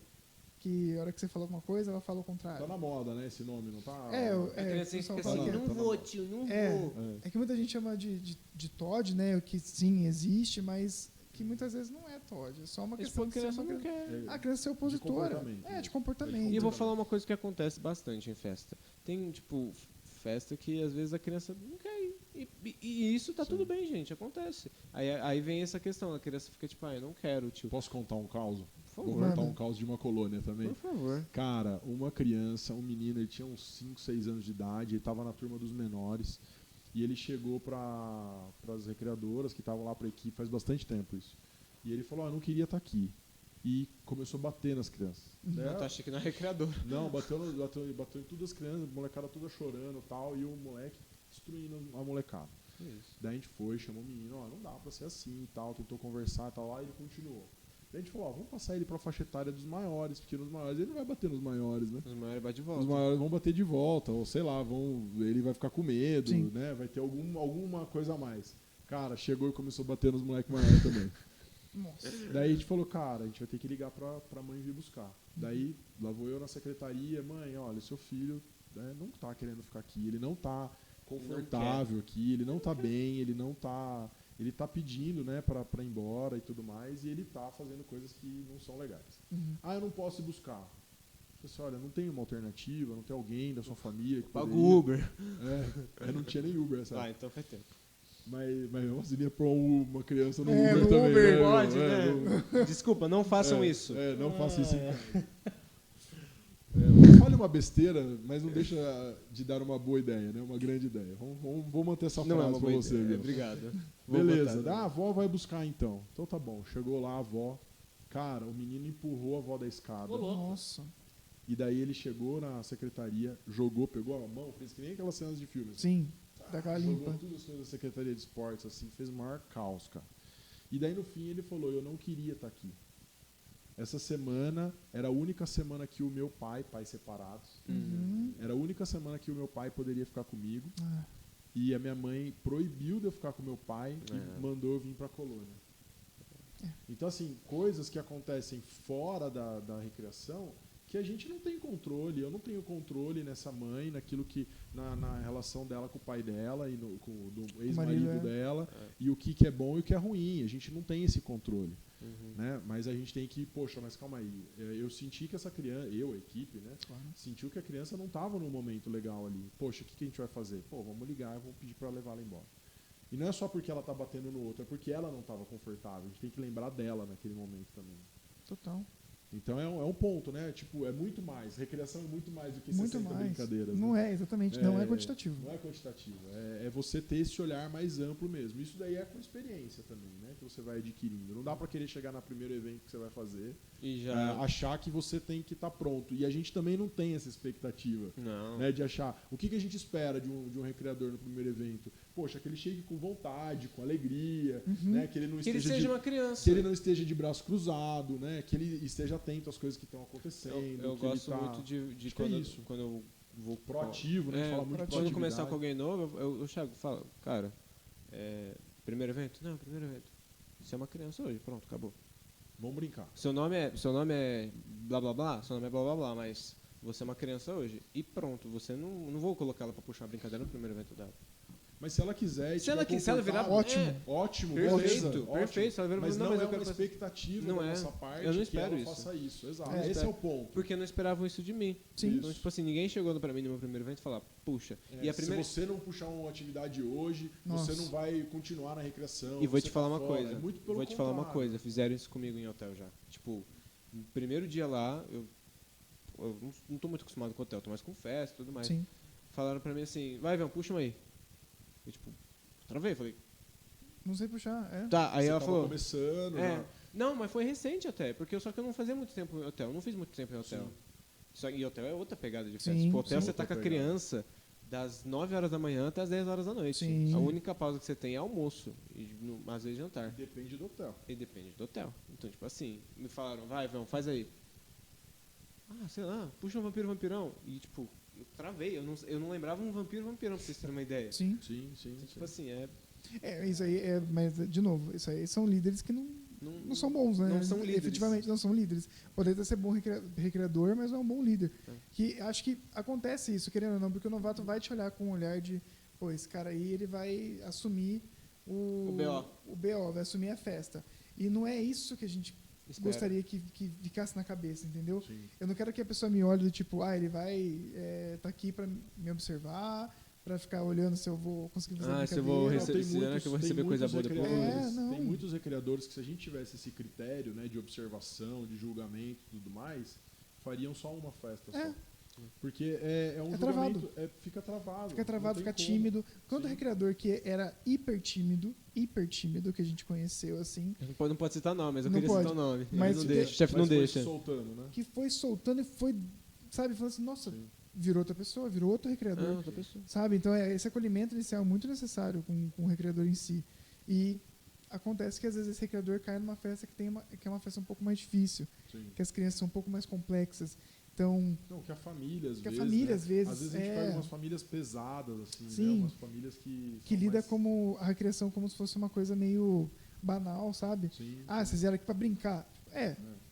que a hora que você fala alguma coisa, ela fala o contrário. Tá na moda, né, esse nome, não tá? A criança o pessoal fica fala assim, que não vou, tio, não vou. É que muita gente chama de TOD, né? Que sim, existe, mas que muitas vezes não é TOD. É só uma questão de ser criança uma não quer. A criança ser opositora. comportamento. De comportamento. E eu vou falar uma coisa que acontece bastante em festa. Tem, tipo, festa que às vezes a criança não quer ir. E isso tá tudo bem, gente, acontece. Aí vem essa questão, a criança fica tipo, eu não quero, tio. Posso contar um caos? Por Vou favor. contar um caos de uma colônia também. Por favor. Cara, uma criança, um menino, ele tinha uns 5, 6 anos de idade, ele estava na turma dos menores, e ele chegou para as recreadoras que estavam lá para a equipe, faz bastante tempo isso. E ele falou, eu não queria estar aqui. E começou a bater nas crianças. Eu tô achando que não é recreador. Não, bateu em todas as crianças, a molecada toda chorando e tal, e o moleque destruindo a molecada. Isso. Daí a gente foi, chamou o menino, não dá pra ser assim e tal, tentou conversar e tal, lá, e ele continuou. Daí a gente falou, vamos passar ele pra faixa etária dos maiores, porque nos maiores ele não vai bater nos maiores, né? Os maiores batem de volta. Os maiores vão bater de volta, ou sei lá, ele vai ficar com medo, Sim. né? Vai ter alguma coisa a mais. Cara, chegou e começou a bater nos moleques maiores também. Nossa. Daí a gente falou, cara, a gente vai ter que ligar pra mãe vir buscar. Daí, lá vou eu na secretaria, mãe, olha, seu filho não tá querendo ficar aqui, ele não tá confortável aqui, ele não tá bem, ele tá pedindo, né, pra ir embora e tudo mais, e ele tá fazendo coisas que não são legais. Uhum. Eu não posso ir buscar. Eu falei assim, olha, não tem uma alternativa, não tem alguém da sua família que Paga poderia... o Uber. Não tinha nem Uber, sabe? Então faz tempo. Mas você iria pôr uma criança no É, Uber no também. Uber, né? Pode, É, né? Desculpa, não façam isso. não faça isso em casa. Não fale uma besteira, mas não deixa de dar uma boa ideia, né? Uma grande ideia. Vou manter essa Não é frase uma pra boa você, ideia. viu? Obrigado. Beleza. A avó vai buscar então. Então tá bom. Chegou lá a avó. Cara, o menino empurrou a avó da escada. Ô, louco. Nossa. E daí ele chegou na secretaria, jogou, pegou a mão, fez que nem aquelas cenas de filmes. Sim, daquela Jogou limpa. tudo as coisas da Secretaria de Esportes, assim, fez o maior caos, cara. E daí no fim ele falou, eu não queria estar aqui. Essa semana era a única semana que o meu pai, pais separados, era a única semana que o meu pai poderia ficar comigo. Ah, E a minha mãe proibiu de eu ficar com meu pai e mandou eu vir pra colônia. Então, assim, coisas que acontecem fora da recreação que a gente não tem controle. Eu não tenho controle nessa mãe, naquilo que na relação dela com o pai dela e do ex-marido dela, e o que é bom e o que é ruim. A gente não tem esse controle. Né? Mas a gente tem que, poxa, mas calma aí. Eu senti que essa criança, a equipe, né? claro. Sentiu que a criança não estava num momento legal ali. Poxa, o que a gente vai fazer? Pô, vamos ligar, eu vou pedir para levar ela embora. E não é só porque ela tá batendo no outro, é porque ela não estava confortável. A gente tem que lembrar dela naquele momento também. Total. Então é um ponto, né? Tipo, é muito mais. Recreação é muito mais do que Muito 60 mais. brincadeiras. Não né? é, exatamente. Não é quantitativo. Não é quantitativo. É você ter esse olhar mais amplo mesmo. Isso daí é com experiência também, né? Que você vai adquirindo. Não dá para querer chegar no primeiro evento que você vai fazer E já... achar que você tem que estar pronto. E a gente também não tem essa expectativa. Não. Né, de achar. O que a gente espera de um recreador no primeiro evento? Poxa, que ele chegue com vontade, com alegria, né? Que ele não Que ele esteja seja uma criança. que ele não esteja de braço cruzado, né? Que ele esteja atento às coisas que estão acontecendo. Eu que ele gosto tá muito de acho que é quando, isso. quando eu vou... proativo, né? A gente fala muito de quando proatividade. começar com alguém novo, eu chego e falo, cara, primeiro evento? Não, primeiro evento. Você é uma criança hoje, pronto, acabou. Vamos brincar. Seu nome é blá blá blá, seu nome é blá blá blá, mas você é uma criança hoje. E pronto, você não vou colocar ela pra puxar uma brincadeira no primeiro evento dela. Mas se ela quiser, e Se ela tiver virar... confortável, ótimo, beleza, Perfeito, ótimo. perfeito. Se ela virar, Mas não, não mas é eu quero uma fazer... expectativa Não da é. nossa parte Eu não que espero ela isso. faça isso. Exato. Eu não Esse espero. é o ponto. Porque não esperavam isso de mim. Sim. Então, tipo assim, ninguém chegou pra mim no meu primeiro evento e falar, puxa, e a primeira... Se você não puxar uma atividade hoje, Nossa. você não vai continuar na recreação. E vou você te falar tá uma fora. coisa. É muito pelo Vou te falar uma contrário. coisa. Fizeram isso comigo em hotel já. Tipo, no primeiro dia lá, eu não tô muito acostumado com hotel, tô mais com festa e tudo mais. Sim. Falaram pra mim assim, vai, Ivan, puxa uma aí. Eu, tipo, travei, falei, Não sei puxar, é. tá. Aí Você ela tava falou, começando, né? não, mas foi recente até, porque só que eu não fazia muito tempo em hotel, eu não fiz muito tempo em hotel. Sim. Só, e hotel é outra pegada de festa. Sim, Tipo, hotel sim. você tá com a Outra pegada. criança das 9 horas da manhã até as 10 horas da noite. Sim. A única pausa que você tem é almoço, e às vezes jantar. Depende do hotel. E depende do hotel. Então, tipo assim, me falaram, vai, Ivan, faz aí. Ah, sei lá, puxa um vampirão. E, tipo, eu travei, eu não lembrava um vampirão, pra vocês terem uma ideia. Sim. Sim, sim. Então, tipo assim, Isso aí mas, de novo, isso aí são líderes que não são bons, né? Não são líderes. Efetivamente, não são líderes. Pode até ser bom recreador, mas não é um bom líder. É. Que acho que acontece isso, querendo ou não, porque o novato vai te olhar com um olhar de, pô, esse cara aí, ele vai assumir O BO. vai assumir a festa. E não é isso que a gente Espera. gostaria que ficasse na cabeça, entendeu? Sim. Eu não quero que a pessoa me olhe do tipo, ele vai tá aqui para me observar, para ficar olhando se eu vou conseguir fazer Ah, se eu brincadeira. vou Não, receber, será que eu vou receber coisa boa depois? não. Tem muitos recreadores que, se a gente tivesse esse critério, né, de observação, de julgamento e tudo mais, fariam só uma festa É. só. Porque é um É julgamento, fica travado. Fica travado, não fica tem como. tímido. Quando o Sim. recreador que era hiper tímido, que a gente conheceu assim, Não pode citar nome, mas eu Não queria pode. citar o nome. Mas não que- deixa, o chefe não Mas foi deixa. se soltando, né? que foi soltando e foi, sabe, falando assim, nossa, Sim. virou outra pessoa, virou outro recreador. Ah, outra pessoa. Sabe? Então, esse acolhimento inicial é muito necessário com o recreador em si. E acontece que, às vezes, esse recreador cai numa festa que é uma festa um pouco mais difícil, Sim. que as crianças são um pouco mais complexas. Então, Não, que a família, às Que a vezes. família, né? às vezes, Às vezes a gente é. pega umas famílias pesadas, assim, Sim. né? Umas famílias que são lida mais... como a recreação como se fosse uma coisa meio banal, sabe? Sim, Ah, vocês vieram aqui pra brincar.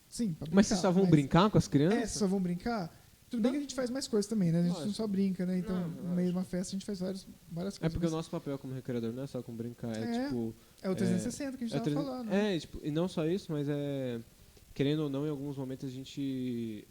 Sim, pra brincar. Mas vocês só vão brincar com as É, crianças? vocês só vão brincar? Tudo bem que a gente faz mais coisas também, né? A gente Lógico. não só brinca, né? Então, Não, no meio de uma festa, a gente faz várias coisas. É porque o mas nosso papel como recreador não é só com brincar, é, É. tipo... é o 360 que a gente tava falando. né? Tipo, e não só isso, mas querendo ou não, em alguns momentos a gente...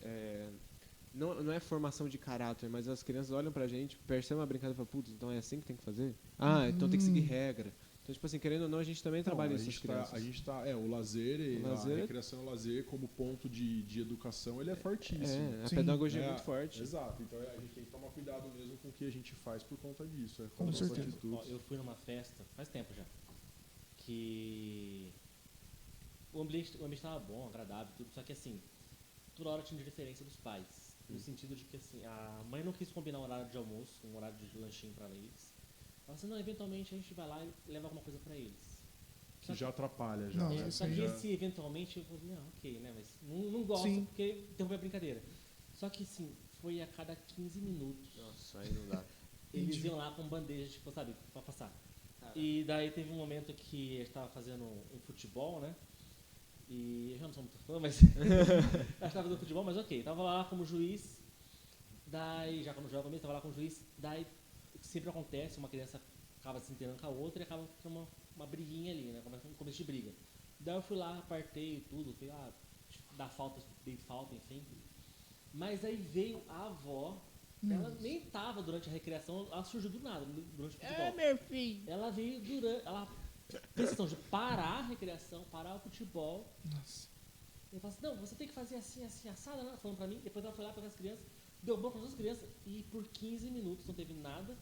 não é formação de caráter, mas as crianças olham pra gente, percebem uma brincadeira e falam, putz, então é assim que tem que fazer? Ah, então tem que seguir regra. Então, tipo assim, querendo ou não, a gente também trabalha essas crianças. A gente tá, o lazer, a recreação e o lazer como ponto de educação, ele é fortíssimo. A pedagogia é muito forte. Exato, então a gente tem que tomar cuidado mesmo com o que a gente faz por conta disso. Com certeza. Eu fui numa festa, faz tempo já, que o ambiente estava bom, agradável, tudo, só que assim, toda hora tinha interferência dos pais, no sentido de que assim, a mãe não quis combinar um horário de almoço, um horário de lanchinho para eles. Ela assim, não, eventualmente a gente vai lá e leva alguma coisa para eles. Que já atrapalha, já. Não, né? Só que esse eventualmente, eu falei, não, ok, né, mas não gosto porque interrompe a brincadeira. Só que sim, foi a cada 15 minutos. Nossa, aí não dá. Eles iam lá com bandeja, tipo, sabe, pra passar. E daí teve um momento que a gente tava fazendo um futebol, né? E eu já não sou muito fã, mas... a gente tava fazendo futebol, mas ok. Tava lá como juiz, daí, já quando joga mesmo, tava lá como juiz, daí sempre acontece, uma criança acaba se entendendo com a outra e acaba tendo uma briguinha ali, né? Um começo de briga. Daí eu fui lá, apartei tudo, fui lá, dar falta, dei falta, enfim. Mas aí veio a avó, ela nem tava durante a recreação, ela surgiu do nada, durante o futebol. meu filho. Ela veio durante, ela fez questão de parar a recreação, parar o futebol. Nossa. E falou assim, não, você tem que fazer assim, assim, assada, né? Falando pra mim. Depois ela foi lá pegar as crianças, deu bom para as crianças e por 15 minutos não teve nada,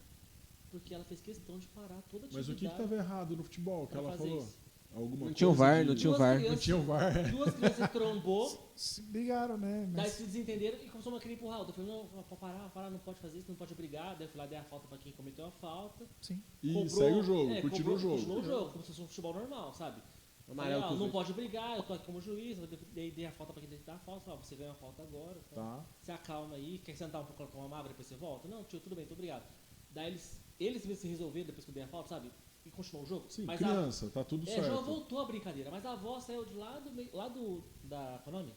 porque ela fez questão de parar toda a atividade. Mas o que estava errado no futebol que ela falou? Isso. Não tinha o VAR, não tinha o VAR. Não tinha o VAR. Duas crianças trombou. Brigaram, né? Daí Mas... se desentenderam e começou a querer empurrar. Eu falei, não, pode parar, não pode fazer isso, não pode brigar. Daí eu fui lá, dei a falta pra quem cometeu a falta. Sim. E segue o jogo, continua o jogo. Continuou o jogo, como se fosse um futebol normal, sabe? Falei, não pode brigar, eu tô aqui como juiz, dei a falta pra quem dá a falta. Falei, você ganha a falta agora. Tá. Se acalma aí, quer sentar um pouco com uma mágoa, depois você volta? Não, tio, tudo bem, muito obrigado. Daí eles se resolveram depois que eu dei a falta, sabe? E continuou o jogo. Sim, mas criança, tá tudo certo. Já voltou a brincadeira, mas a avó saiu de lá da... Qual é o nome?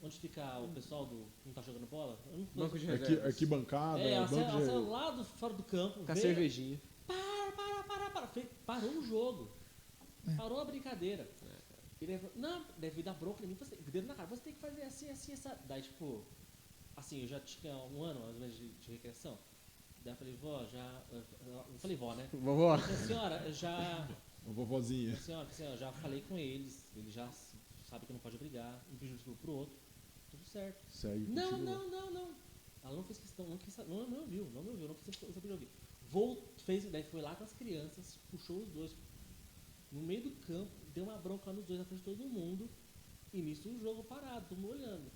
Onde fica o pessoal que não tá jogando bola? Banco de reservas. Arquibancada, ela banco de... saiu lá fora do campo. Com a cervejinha. Para. Parou o jogo. Parou a brincadeira. E daí falou, não, deve dar bronca em mim, dedo na cara, você tem que fazer assim, essa. Daí, tipo, assim, eu já tinha um ano, mais ou menos, de recreação. Daí eu falei, vó, já. Eu falei, vó, né? Vovó. Senhora, eu já. Vovozinha. Senhora, eu já falei com eles já sabem que não pode brigar, um pediu desculpa pro outro, tudo certo. Segue, não. Ela não fez questão, não me ouviu, não quis saber ouvir. Daí foi lá com as crianças, puxou os dois no meio do campo, deu uma bronca nos dois na frente de todo mundo, e nisso o jogo parado, todo mundo olhando.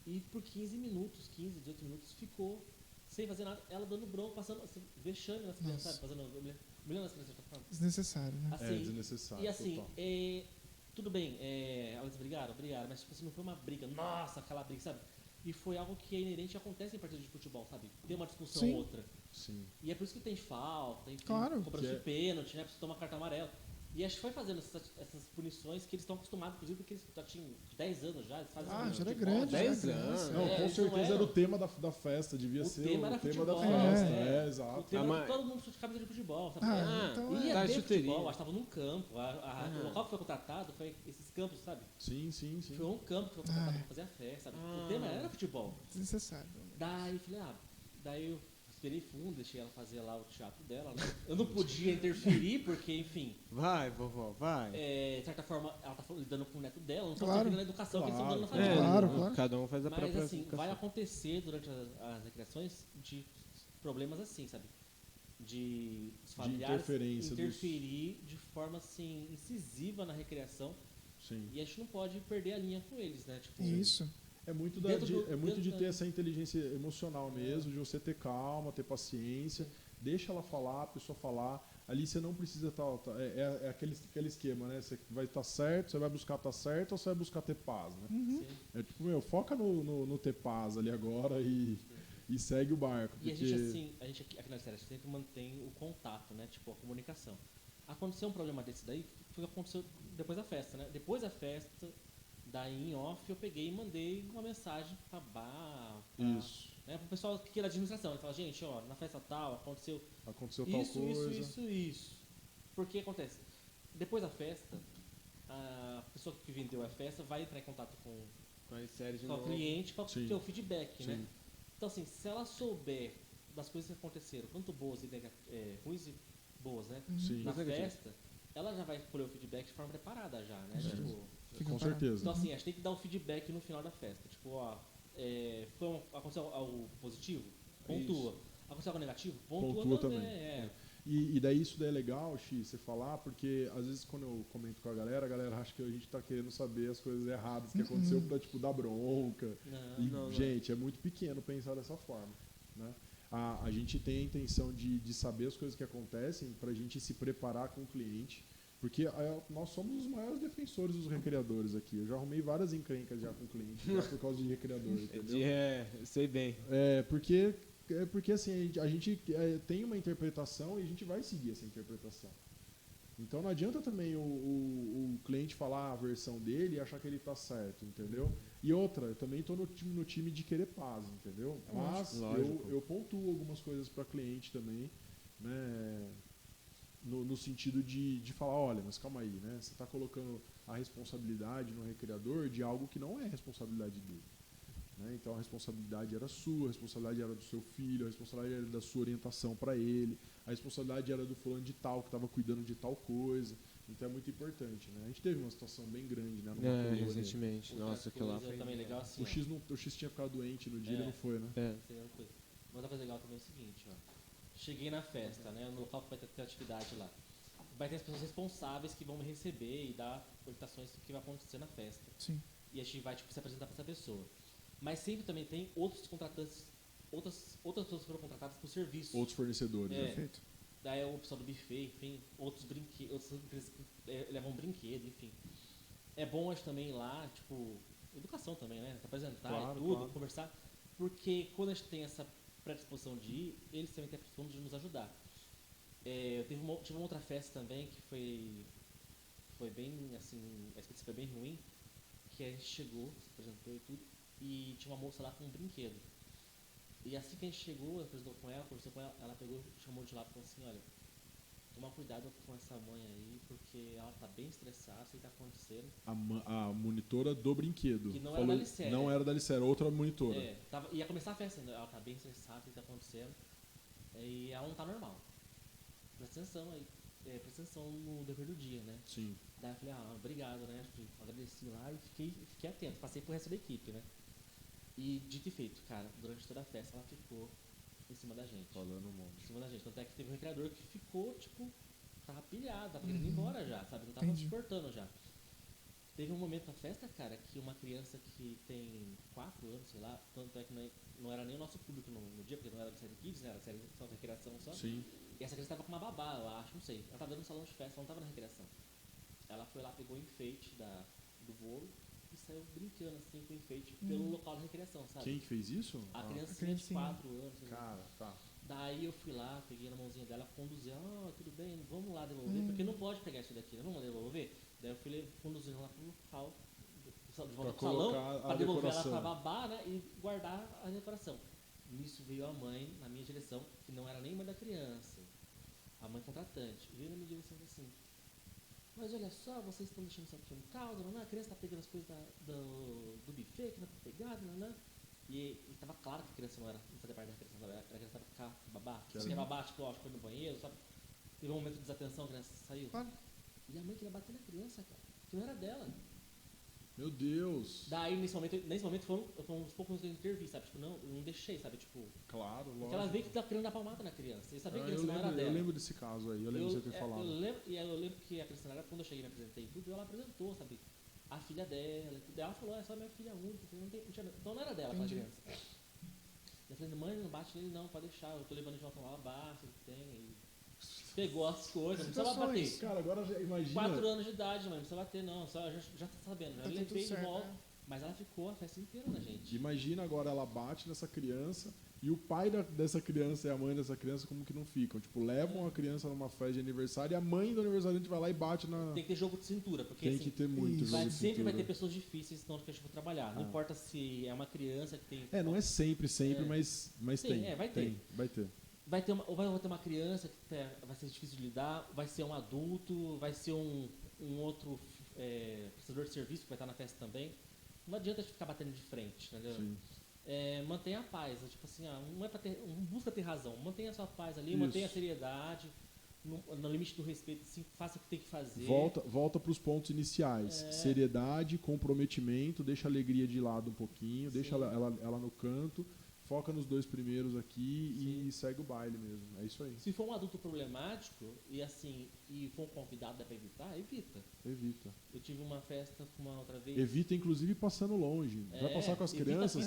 E por 15 minutos, 15, 18 minutos, ficou sem fazer nada, ela dando bronca, passando, vexame nas crianças, sabe? Fazendo, humilhando as crianças. Desnecessário, né? Assim, desnecessário. E assim, tudo bem, elas brigaram, mas tipo assim, não foi uma briga, nossa, aquela briga, sabe? E foi algo que é inerente, acontece em partidas de futebol, sabe? Tem uma discussão ou outra. Sim. E é por isso que tem falta, enfim, claro, cobrança de pênalti, né? Precisa tomar cartão amarelo. E a gente foi fazendo essas punições que eles estão acostumados, inclusive porque eles já tinham 10 anos já. Eles fazem já era grande. 10 anos. Não, com certeza era o tema da festa, devia ser o tema da festa. Exato. O tema era todo mundo de camisa de futebol, sabe? Então ia ver futebol, estava num campo. O local que foi contratado foi esses campos, sabe? Sim. Foi um campo que foi contratado para fazer a festa, sabe? O tema era futebol. Desnecessário. Daí eu falei, daí eu esperei fundo, deixei ela fazer lá o teatro dela, né? Eu não podia interferir, porque, enfim... Vai, vovó, vai. De certa forma, ela tá lidando com o neto dela, não tá claro. na educação que eles estão dando na família. Claro. Cada um faz a própria Mas, assim, educação. vai acontecer durante as recreações de problemas assim, sabe? De os familiares interferir de forma, assim, incisiva na recreação. Sim. E a gente não pode perder a linha com eles, né? Tipo, isso. É muito de ter essa inteligência emocional mesmo, de você ter calma, ter paciência, deixa ela falar, a pessoa falar. Ali você não precisa estar. É aquele esquema, né? Você vai estar certo, você vai buscar estar certo ou você vai buscar ter paz, né? É tipo, foca no ter paz ali agora e segue o barco. E a gente aqui na série, a gente sempre mantém o contato, né? Tipo, a comunicação. Aconteceu um problema desse daí, foi o que aconteceu depois da festa, né? Depois da festa. Daí, em off, eu peguei e mandei uma mensagem pra Isso. Né, pro pessoal que é da administração. Ele fala, gente, ó, na festa tal, aconteceu tal coisa. Isso. Porque acontece? Depois da festa, a pessoa que vendeu a festa vai entrar em contato com o cliente para ter o feedback, né? Então, assim, se ela souber das coisas que aconteceram, tanto boas e ruins, boas, né? Sim. Na festa, ela já vai colher o feedback de forma preparada já, né? Tipo, Com certeza. então assim, a gente tem que dar o feedback no final da festa. Tipo, ó, aconteceu algo positivo? Pontua. Aconteceu algo negativo? Pontua também. E daí isso daí é legal, Xi, você falar, porque às vezes quando eu comento com a galera acha que a gente tá querendo saber as coisas erradas que aconteceu pra, tipo, dar bronca. Gente, é muito pequeno pensar dessa forma, né? A gente tem a intenção de saber as coisas que acontecem pra gente se preparar com o cliente, porque nós somos os maiores defensores dos recreadores aqui. Eu já arrumei várias encrencas já com o cliente, já por causa de recreador, entendeu? Sei bem. Porque assim, a gente tem uma interpretação e a gente vai seguir essa interpretação. Então não adianta também o cliente falar a versão dele e achar que ele está certo, entendeu? E outra, eu também estou no time de querer paz, entendeu? Mas eu pontuo algumas coisas para cliente também, né? No sentido de falar, olha, mas calma aí, né? Você está colocando a responsabilidade no recreador de algo que não é responsabilidade dele. Né? Então a responsabilidade era sua, a responsabilidade era do seu filho, a responsabilidade era da sua orientação para ele, a responsabilidade era do fulano de tal que estava cuidando de tal coisa. Então é muito importante, né? A gente teve uma situação bem grande, né? Recentemente. Nossa, aquilo lá foi também legal assim. O X tinha ficado doente no dia, ele não foi, né? Mas outra coisa legal também é o seguinte, ó. Cheguei na festa, né? No local que vai ter atividade lá. Vai ter as pessoas responsáveis que vão me receber e dar orientações do que vai acontecer na festa. Sim. E a gente vai, tipo, se apresentar para essa pessoa. Mas sempre também tem outros contratantes, outras pessoas foram contratadas por serviço. Outros fornecedores. Perfeito. Daí é o pessoal do buffet, enfim, outras empresas que levam brinquedo, enfim. É bom acho também ir lá, tipo, educação também, né? Se apresentar conversar. Porque quando a gente tem essa predisposição de ir, eles também têm a predisposição de nos ajudar. Eu tive uma outra festa também que foi bem, assim, a experiência foi bem ruim, que a gente chegou, se apresentou e tudo, e tinha uma moça lá com um brinquedo. E assim que a gente chegou, apresentou com ela, conversou com ela, ela pegou, chamou de lá e falou assim, olha, toma cuidado com essa mãe aí, porque ela tá bem estressada, o que tá acontecendo. A monitora do brinquedo. Que não era da Licéria. Não era da Licéria, outra monitora. Ia começar a festa, ela tá bem estressada, o que tá acontecendo. E ela não tá normal. Presta atenção aí. Presta atenção no decorrer do dia, né? Sim. Daí eu falei, obrigado, né? Agradeci lá e fiquei atento, passei pro resto da equipe, né? E dito e feito, cara, durante toda a festa ela ficou em cima da gente. Falando um monte. Em cima da gente. Tanto é que teve um recreador que ficou, tipo, tava pilhado, tava querendo ir embora já, sabe? Não tava suportando já. Teve um momento na festa, cara, que uma criança que tem 4 anos, sei lá, tanto é que não era nem o nosso público no dia, porque não era da série Kids, né? Era série só de recreação só. Sim. E essa criança tava com uma babá, eu acho, não sei. Ela tava dando um salão de festa, ela não tava na recreação. Ela foi lá, pegou o enfeite do bolo e saiu brincando assim com o enfeite pelo local da recreação, sabe? Quem que fez isso? A criancinha de 4 anos. Cara, tá. Daí eu fui lá, peguei na mãozinha dela, conduzi, tudo bem, vamos lá devolver, porque não pode pegar isso daqui, né? Vamos lá devolver? Daí eu fui conduzindo lá pro local, de volta pro salão, pra devolver ela pra babá, né? E guardar a decoração. Nisso veio a mãe na minha direção, que não era nem mãe da criança, a mãe contratante, veio na minha direção assim, mas olha só, vocês estão deixando isso aqui no caldo, não é? A criança está pegando as coisas do buffet, que não é para pegar, não é? E estava claro que a criança não fazia parte da criança, sabe? A criança estava com a babá, tinha babá, tipo, foi no banheiro, sabe? Teve um momento de desatenção, a criança saiu. E a mãe queria bater na criança, cara, que não era dela. Meu Deus. Daí, nesse momento foi um dos poucos que eu intervi, sabe? Tipo, não deixei, sabe? Tipo, claro, lógico. Porque ela veio que estava querendo dar palmada na criança. E sabia que a criança não era dela. Eu lembro desse caso aí, eu lembro de você ter falado. Eu lembro que a criança, quando eu cheguei e me apresentei tudo, ela apresentou, sabe? A filha dela. Ela falou, é só minha filha única. Então não era dela aquela criança. Eu falei, mãe, não bate nele não, pode deixar. Eu tô levando de volta lá, bate, ele tem. E pegou as coisas, não precisava bater. Cara, agora já imagina. 4 anos de idade, mãe, não precisa bater não. Só, já tá sabendo, já levei de volta. Mas ela ficou a festa inteira na gente. Imagina agora ela bate nessa criança e o pai dessa criança e a mãe dessa criança como que não ficam? Tipo, levam a criança numa festa de aniversário e a mãe do aniversariante vai lá e bate na... Tem que ter jogo de cintura, porque tem assim, que ter muito jogo de cintura. Sempre vai ter pessoas difíceis que a gente for trabalhar. Não importa se é uma criança que tem... não é sempre, mas tem. Vai ter. Vai ter. Vai ter uma criança que vai ser difícil de lidar, vai ser um adulto, vai ser um outro prestador de serviço que vai estar na festa também. Não adianta a gente ficar batendo de frente, entendeu? Sim. Mantenha a paz, tipo assim, não busca ter razão, mantenha a sua paz ali, Isso. mantenha a seriedade, no limite do respeito, assim, faça o que tem que fazer. Volta para os pontos iniciais. Seriedade, comprometimento, deixa a alegria de lado um pouquinho, deixa ela no canto, foca nos 2 primeiros aqui e segue o baile mesmo. É isso aí. Se for um adulto problemático e for um convidado, dá pra evitar, evita. Eu tive uma festa com uma outra vez. Evita, inclusive, passando longe. Vai passar com as crianças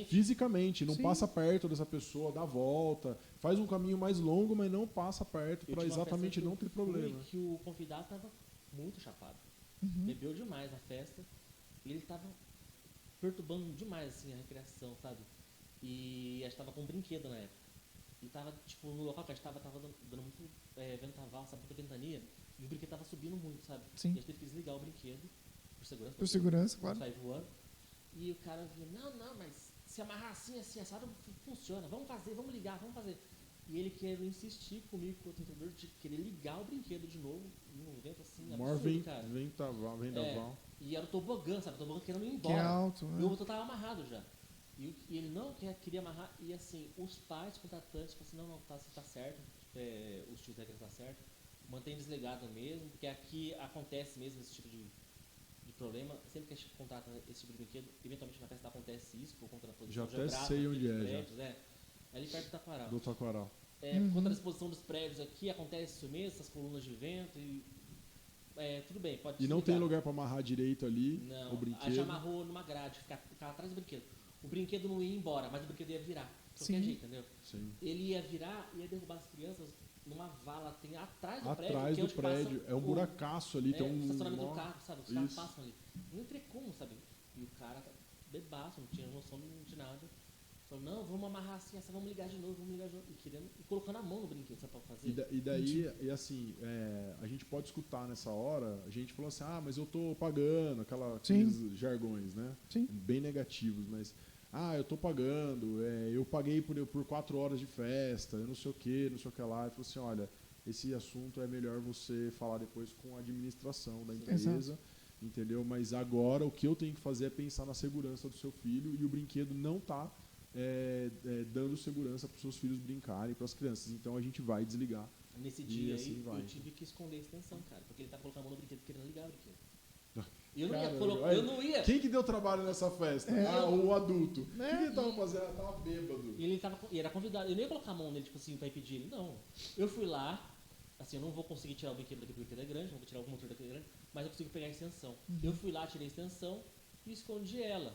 fisicamente. Não passa perto dessa pessoa, dá volta, faz um caminho mais longo, mas não passa perto para exatamente não ter problema. Que o convidado tava muito chapado. Bebeu demais na festa e ele tava perturbando demais assim a recreação, sabe? E a gente tava com um brinquedo na época. E tava, tipo, no local que a gente tava dando muito ventaval, sabe? Muita ventania. E o brinquedo tava subindo muito, sabe? Sim. E a gente teve que desligar o brinquedo por segurança, claro. Sair voando. E o cara vinha, não, mas se amarrar assim, assado, funciona. Vamos ligar, vamos fazer. E ele querendo insistir comigo, com o tentador, de querer ligar o brinquedo de novo, num vento assim, absurdo, cara. Vendaval. E era o tobogã, sabe? O tobogã querendo ir embora. Que é alto, né? E o outro tava amarrado já. E ele não queria amarrar. E assim, os pais contratantes falaram assim, não, tá certo. Os tios da criança tá certo. Mantém desligado mesmo, porque aqui acontece mesmo esse tipo de problema. Sempre que a gente contrata esse tipo de brinquedo, eventualmente na festa acontece isso, por conta da posição já até sei onde prédios, ali perto do Taquaral. Do Taquaral. Contra a disposição dos prédios aqui, acontece isso mesmo, essas colunas de vento e... tudo bem, pode desligar. E não tem lugar para amarrar direito ali não, o brinquedo? A gente amarrou numa grade, ficava atrás do brinquedo. O brinquedo não ia embora, mas o brinquedo ia virar. De qualquer jeito, entendeu? Sim. Ele ia virar e ia derrubar as crianças numa vala, tem atrás do prédio. Atrás do prédio, é um buracaço ali, tem um... estacionamento do carro, sabe? Os carros passam ali. Não entrei como, sabe? E o cara bebaço, não tinha noção de nada. Falou, não, vamos amarrar assim, vamos ligar de novo. E colocando a mão no brinquedo, sabe, pra fazer. E daí, assim, a gente pode escutar nessa hora, a gente falou assim, mas eu tô pagando, aqueles jargões, né? Sim. Bem negativos, mas... eu tô pagando, eu paguei por 4 horas de festa, eu não sei o que lá. Ele falou assim, olha, esse assunto é melhor você falar depois com a administração da empresa, exato, entendeu? Mas agora o que eu tenho que fazer é pensar na segurança do seu filho e o brinquedo não tá dando segurança para os seus filhos brincarem, para as crianças. Então a gente vai desligar. Nesse dia aí, eu tive que esconder a extensão, cara, porque ele tá colocando a mão no brinquedo querendo ligar o brinquedo. E eu não ia. Quem que deu trabalho nessa festa? O adulto. O que ele tava fazendo? Ele tava bêbado. E era convidado. Eu nem ia colocar a mão nele, tipo assim, pra impedir ele. Não. Eu fui lá, assim, eu não vou conseguir tirar o brinquedo daqui porque ele é grande, não vou tirar o motor daqui grande, mas eu consigo pegar a extensão. Eu fui lá, tirei a extensão e escondi ela.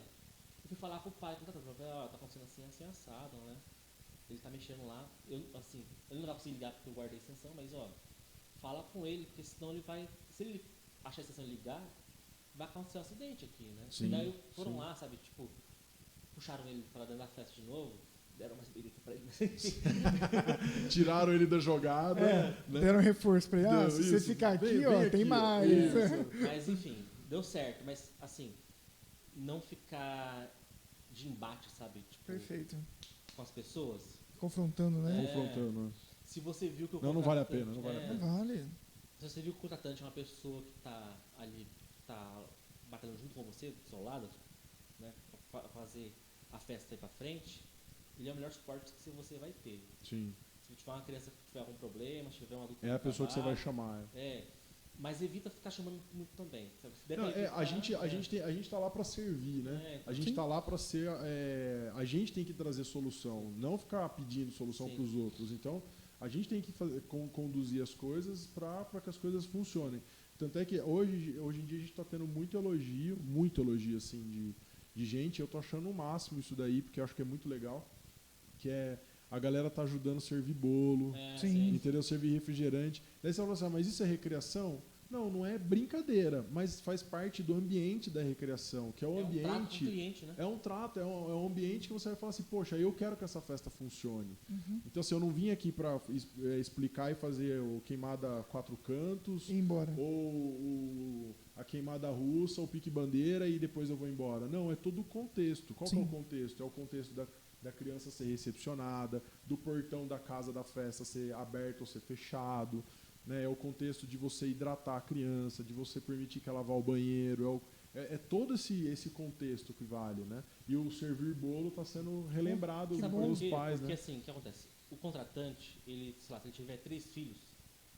Eu fui falar com o pai, tá acontecendo assim, assado, né? Ele tá mexendo lá. Eu não vai conseguir ligar porque eu guardei a extensão, mas fala com ele, porque senão ele vai. Se ele achar a extensão e ligar, vai acontecer um acidente aqui, né? Sim, e daí foram lá, sabe, tipo, puxaram ele para dentro da festa de novo, deram umas birita pra ele. Tiraram ele da jogada. Né? Deram reforço pra ele. Se você ficar aqui, vem tem aqui, mais. Mas enfim, deu certo. Mas assim, não ficar de embate, sabe? Tipo, perfeito. Com as pessoas. Confrontando, né? Confrontando. Se você viu que o não vale a pena, não vale a pena. Não vale. Se você viu que o contratante é uma pessoa que tá ali, tá batalhando junto com você, do seu lado, né, pra fazer a festa ir pra frente, ele é o melhor suporte que você vai ter. Sim. Se tiver uma criança que tiver algum problema, se tiver um adulto a pessoa que você vai chamar. Mas evita ficar chamando muito também. Não, a gente tá lá para servir, né? A gente tá lá para ser... a gente tem que trazer solução, não ficar pedindo solução para os outros. Então, a gente tem que conduzir as coisas para que as coisas funcionem. Tanto é que hoje em dia a gente está tendo muito elogio assim, de gente. Eu tô achando o máximo isso daí, porque eu acho que é muito legal. Que a galera tá ajudando a servir bolo, entendeu? Servir refrigerante. Daí você fala assim, mas isso é recreação? Não é brincadeira, mas faz parte do ambiente da recreação, que é o ambiente... um trato com o cliente, né? É um trato, é um ambiente que você vai falar assim, poxa, eu quero que essa festa funcione. Então, assim, eu não vim aqui para explicar e fazer o queimada 4 cantos, ir embora. Ou a queimada russa, o pique-bandeira e depois eu vou embora. Não, é todo o contexto. Qual que é o contexto? É o contexto da criança ser recepcionada, do portão da casa da festa ser aberto ou ser fechado, né? É o contexto de você hidratar a criança, de você permitir que ela vá ao banheiro, é todo esse contexto que vale, né? E o servir bolo está sendo relembrado pelos pais, porque né? assim, o que acontece? O contratante, ele, sei lá, se ele tiver 3 filhos,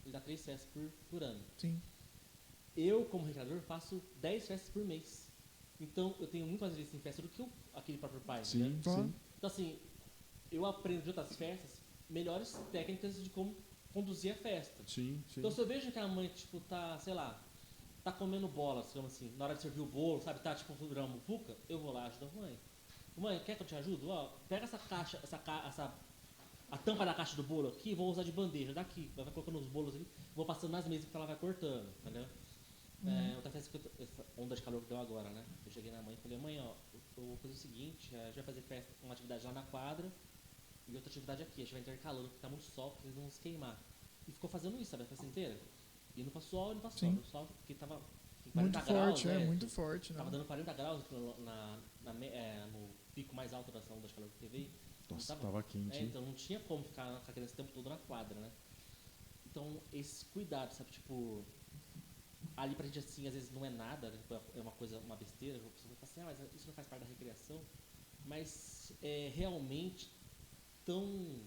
ele dá 3 festas por ano. Sim. Eu, como recreador, faço 10 festas por mês. Então, eu tenho muito mais vezes em festa do que aquele próprio pai. Sim, né? sim. Então, assim, eu aprendo de outras festas melhores técnicas de como conduzir a festa. Sim, sim. Então, se eu vejo que a mãe, tipo, tá, sei lá, tá comendo bola, digamos assim, na hora de servir o bolo, sabe, tá, tipo, virando muvuca, eu vou lá e ajudo a mãe. Mãe, quer que eu te ajude? Ó, pega essa caixa, a tampa da caixa do bolo aqui, vou usar de bandeja daqui. Vai colocando os bolos ali, vou passando nas mesas que ela vai cortando, entendeu? Outra festa que essa onda de calor que deu agora, né? Eu cheguei na mãe e falei, mãe, ó, eu vou fazer o seguinte, a gente vai fazer festa, uma atividade lá na quadra e outra atividade aqui, a gente vai intercalando, porque tá muito sol, porque eles não se queimar. E ficou fazendo isso, sabe, a festa inteira. Indo pra sol, indo pra sol, no sol, porque tava 40 muito graus, forte, né? muito forte. Tava dando 40 graus no pico mais alto dessa onda de calor que teve aí. Nossa, tava quente. Então não tinha como ficar com a criança o tempo todo na quadra, né? Então, esse cuidado, sabe, tipo, ali pra gente, assim, às vezes não é nada, né? É uma coisa, uma besteira, a pessoa vai falar assim, mas isso não faz parte da recreação, mas é realmente tão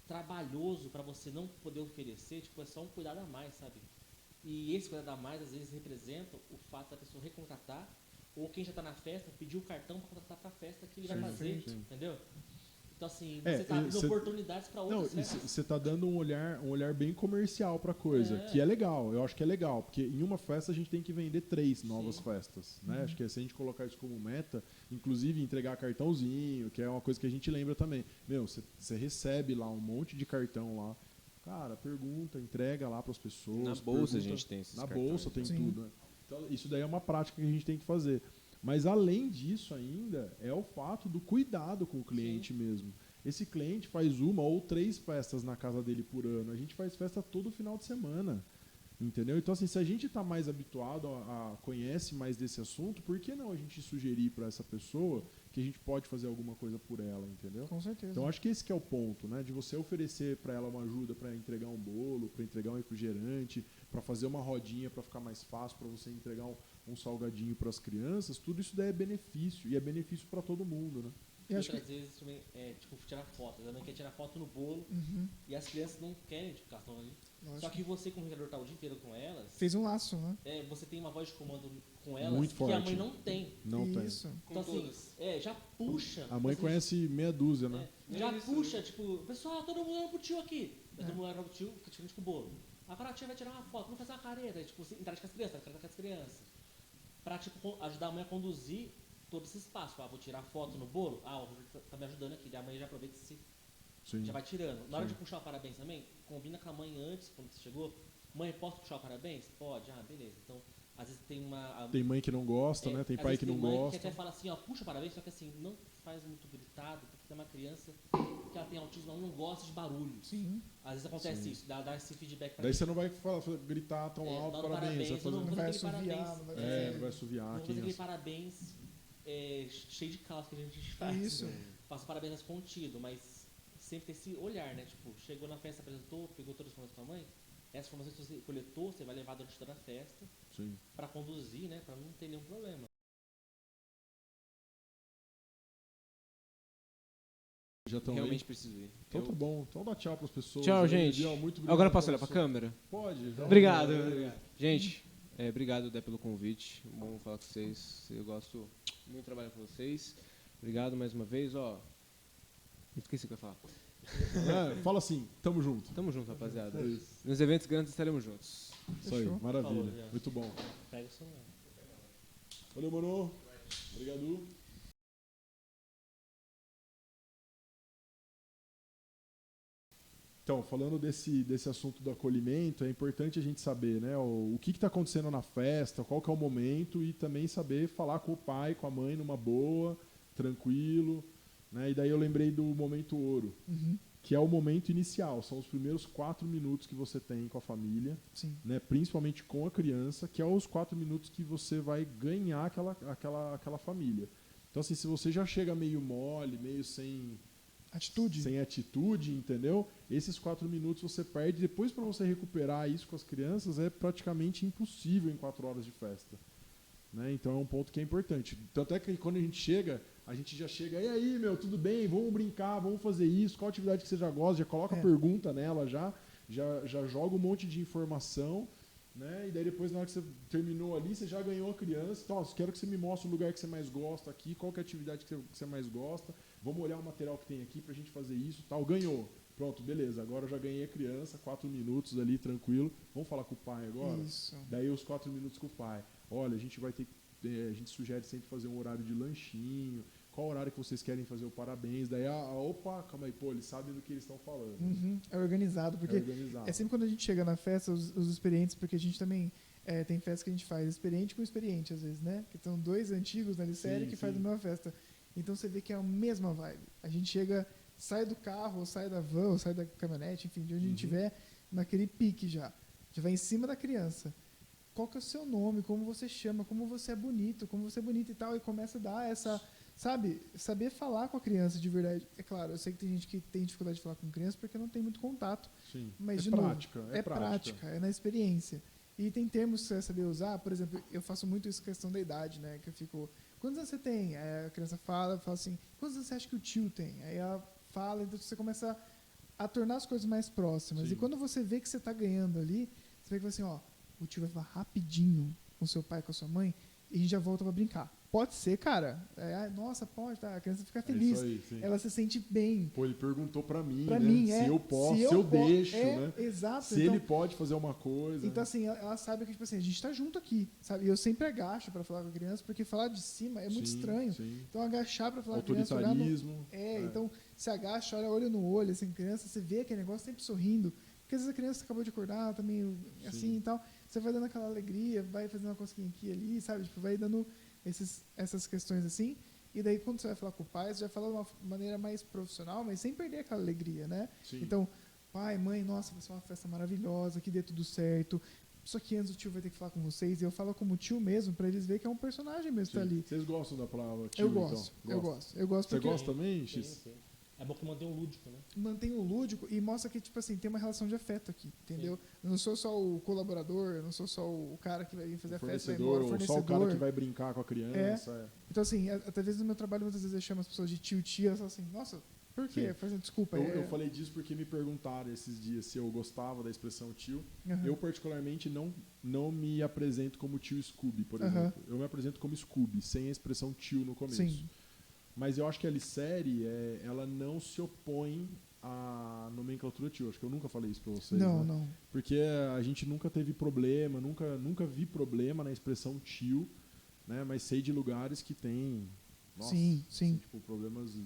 trabalhoso pra você não poder oferecer, tipo, é só um cuidado a mais, sabe? E esse cuidado a mais, às vezes, representa o fato da pessoa recontratar, ou quem já está na festa, pedir o cartão para contratar para a festa que ele vai fazer, entendeu? Então, assim, você está abrindo oportunidades para outras festas. Você está dando um olhar bem comercial para a coisa, que é legal, eu acho que é legal, porque em uma festa a gente tem que vender 3 novas festas, né? Acho que se a gente colocar isso como meta, inclusive entregar cartãozinho, que é uma coisa que a gente lembra também. Meu, você recebe lá um monte de cartão lá, cara, pergunta, entrega lá para as pessoas. Na bolsa a gente tem esses cartões. Na bolsa tem tudo, né? Então, isso daí é uma prática que a gente tem que fazer. Mas, além disso ainda, é o fato do cuidado com o cliente mesmo. Esse cliente faz 1 ou 3 festas na casa dele por ano. A gente faz festa todo final de semana. Entendeu? Então, assim, se a gente está mais habituado, conhece mais desse assunto, por que não a gente sugerir para essa pessoa que a gente pode fazer alguma coisa por ela, entendeu? Com certeza. Então, acho que esse que é o ponto, né? De você oferecer para ela uma ajuda para entregar um bolo, para entregar um refrigerante, para fazer uma rodinha para ficar mais fácil, para você entregar um salgadinho para as crianças, tudo isso daí é benefício, e é benefício para todo mundo, né? E outras vezes também tipo, tirar foto. A mãe quer tirar foto no bolo e as crianças não querem tipo, cartão ali. Lógico. Só que você, como recreador, tá o dia inteiro com elas. Fez um laço, né? Você tem uma voz de comando com elas muito forte. que a mãe não tem. Não isso. tem. Então, assim, já puxa. A mãe conhece meia dúzia, né? Já puxa, tipo, pessoal, todo mundo olhando pro tio aqui. Todo mundo olhando pro tio, fica diferente com o bolo. Agora a tia vai tirar uma foto, vamos fazer uma careta. Tipo, interage com as crianças, com as crianças. Pra, tipo, ajudar a mãe a conduzir todo esse espaço. Vou tirar foto no bolo. O Rodrigo tá me ajudando aqui. Daí a mãe já aproveita e já vai tirando. Na hora de puxar o parabéns também, combina com a mãe antes, quando você chegou. Mãe, posso puxar o parabéns? Pode. Beleza. Então, às vezes tem uma... Tem mãe que não gosta, né? Tem pai que não gosta. Tem mãe que até fala assim, puxa o parabéns, só que assim, não faz muito gritado, porque tem uma criança que ela tem autismo, ela não gosta de barulho. Sim. Às vezes acontece isso, dá esse feedback pra daí você não vai gritar tão alto, parabéns. Não vai assoviar, não vai fazer. Não vai assoviar. Não vou fazer aquele parabéns cheio de caos que a gente faz. Isso. Faço parabéns mais contido, mas sempre ter esse olhar, né? Tipo, chegou na festa, apresentou, pegou todas as informações com a mãe. Essas informações que você coletou, você vai levar durante toda a festa para conduzir, né? Para não ter nenhum problema. Já estão realmente preciso ir. Então tá bom. Então dá tchau para as pessoas. Tchau, gente. Agora posso olhar para a câmera? Pode. Obrigado. Gente, obrigado, Dé, pelo convite. Bom falar com vocês. Eu gosto muito de trabalhar com vocês. Obrigado mais uma vez. Esqueci o que eu ia falar. Fala assim, tamo junto. Tamo junto, rapaziada. Nos eventos grandes estaremos juntos. Isso aí, maravilha. Falou, muito bom. Pega o celular. Valeu, mano. Obrigado. Então, falando desse assunto do acolhimento, é importante a gente saber, né, o que está acontecendo na festa, qual que é o momento, e também saber falar com o pai, com a mãe numa boa, tranquilo, né? E daí eu lembrei do momento ouro, que é o momento inicial, são os primeiros 4 minutos que você tem com a família, né, principalmente com a criança, que é os 4 minutos que você vai ganhar aquela família. Então, assim, se você já chega meio mole, meio sem atitude, entendeu? Esses 4 minutos você perde. Depois, para você recuperar isso com as crianças, é praticamente impossível em 4 horas de festa, né? Então é um ponto que é importante. Tanto é que quando a gente já chega, e aí, meu, tudo bem? Vamos brincar, vamos fazer isso, qual atividade que você já gosta, já coloca a pergunta nela, já já joga um monte de informação, né? E daí depois, na hora que você terminou ali, você já ganhou a criança. Então, quero que você me mostre o lugar que você mais gosta aqui, qual que é a atividade que você mais gosta. Vamos olhar o material que tem aqui pra gente fazer isso, tal. Ganhou. Pronto, beleza. Agora eu já ganhei a criança, 4 minutos ali, tranquilo. Vamos falar com o pai agora? Isso. Daí os 4 minutos com o pai. Olha, a gente vai ter, a gente sugere sempre fazer um horário de lanchinho. Qual horário que vocês querem fazer o parabéns? Daí, opa, calma aí, pô, eles sabem do que eles estão falando. É organizado, porque é sempre quando a gente chega na festa, os experientes, porque a gente também tem festa que a gente faz experiente com experiente, às vezes, né? Que são 2 antigos na série que fazem a mesma festa. Então você vê que é a mesma vibe. A gente chega, sai do carro, ou sai da van, ou sai da caminhonete, enfim, de onde a gente estiver, naquele pique já. Já vai em cima da criança. Qual que é o seu nome, como você chama, como você é bonito, e tal, e começa a dar essa... Sabe, saber falar com a criança de verdade. É claro, eu sei que tem gente que tem dificuldade de falar com criança porque não tem muito contato. Sim. Mas, de prática, novo, é prática, é na experiência. E tem termos que você vai saber usar. Por exemplo, eu faço muito isso questão da idade, né? Que eu fico, quantos anos você tem? Aí a criança fala assim, quantos anos você acha que o tio tem? Aí ela fala, então você começa a tornar as coisas mais próximas. Sim. E quando você vê que você está ganhando ali, você vê que assim, o tio vai falar rapidinho com seu pai, com a sua mãe, e a gente já volta para brincar. Pode ser, cara. Nossa, pode, tá? A criança fica feliz. Isso aí, ela se sente bem. Pô, ele perguntou pra mim, pra né? mim, se eu posso, se eu deixo, né? Exato. Se então, ele pode fazer uma coisa. Então, assim, ela sabe que, tipo assim, a gente tá junto aqui, sabe? E eu sempre agacho pra falar com a criança, porque falar de cima é muito estranho. Sim. Então, agachar pra falar com a criança... Autoritarismo. Então, se agacha, olha olho no olho, assim, criança, você vê aquele negócio sempre sorrindo. Porque às vezes a criança acabou de acordar, tá meio assim e tal. Você vai dando aquela alegria, vai fazendo uma cosquinha aqui e ali, sabe? Tipo, vai dando... essas questões assim, e daí quando você vai falar com o pai, você vai falar de uma maneira mais profissional, mas sem perder aquela alegria, né? Sim. Então, pai, mãe, nossa, vai ser uma festa maravilhosa, que dê tudo certo, só que antes o tio vai ter que falar com vocês, e eu falo como tio mesmo, para eles verem que é um personagem mesmo que tá ali. Vocês gostam da palavra tio, eu gosto, então? Eu gosto. Você gosta também, X? Sim. É bom que mantém um lúdico, né? Mantém o lúdico e mostra que, tipo assim, tem uma relação de afeto aqui, entendeu? Sim. Eu não sou só o colaborador, eu não sou só o cara que vai vir fazer a festa, vai embora, embora, o fornecedor. ou só o cara que vai brincar com a criança. Então, assim, até vezes no meu trabalho, muitas vezes eu chamo as pessoas de tio, tia, eu falo assim, nossa, por quê? Fazendo desculpa. Eu falei disso porque me perguntaram esses dias se eu gostava da expressão tio. Eu, particularmente, não me apresento como tio Scooby, por exemplo. Eu me apresento como Scooby, sem a expressão tio no começo. Sim. Mas eu acho que a Lissérie, ela não se opõe à nomenclatura tio. Acho que eu nunca falei isso pra vocês. Não. Porque a gente nunca teve problema, nunca vi problema na expressão tio, né? Mas sei de lugares que tem... Nossa, sim. Assim, tipo, problemas...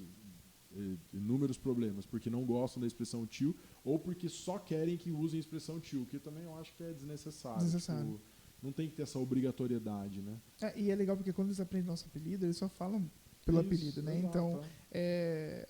inúmeros problemas, porque não gostam da expressão tio, ou porque só querem que usem a expressão tio, que também eu acho que é desnecessário. Tipo, não tem que ter essa obrigatoriedade, né? E é legal porque quando eles aprendem nosso apelido, eles só falam pelo apelido, né? Exato. Então,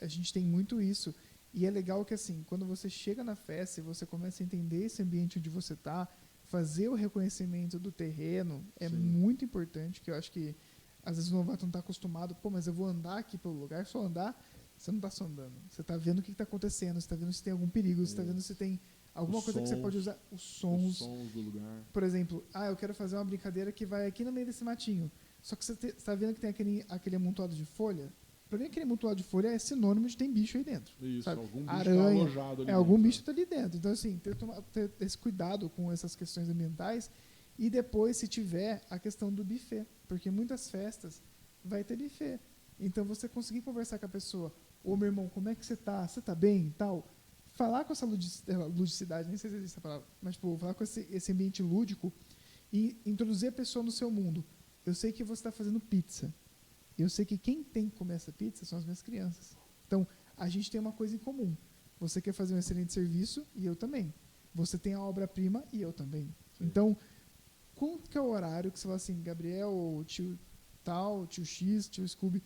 a gente tem muito isso. E é legal que, assim, quando você chega na festa e você começa a entender esse ambiente onde você está, fazer o reconhecimento do terreno é muito importante, que eu acho que às vezes o novato não está acostumado, mas eu vou andar aqui pelo lugar, só andar, você não está só andando. Você está vendo o que está acontecendo, você está vendo se tem algum perigo, você está vendo se tem alguma coisa que você pode usar. Os sons do lugar. Por exemplo, eu quero fazer uma brincadeira que vai aqui no meio desse matinho. Só que você está vendo que tem aquele amontoado de folha. Para mim, aquele amontoado de folha é sinônimo de tem bicho aí dentro. Isso, sabe? algum bicho Aranha, tá alojado ali algum dentro, bicho está ali dentro. Então, assim, ter esse cuidado com essas questões ambientais. E depois, se tiver, a questão do buffet. Porque muitas festas vai ter buffet. Então, você conseguir conversar com a pessoa. Ô, meu irmão, como é que você está? Você está bem? Tal. Falar com essa ludicidade, nem sei se existe essa palavra, mas tipo, falar com esse ambiente lúdico e introduzir a pessoa no seu mundo. Eu sei que você está fazendo pizza. Eu sei que quem tem que comer essa pizza são as minhas crianças. Então, a gente tem uma coisa em comum. Você quer fazer um excelente serviço e eu também. Você tem a obra-prima e eu também. Então, quanto que é o horário que você fala assim, Gabriel, tio tal, tio X, tio Scooby,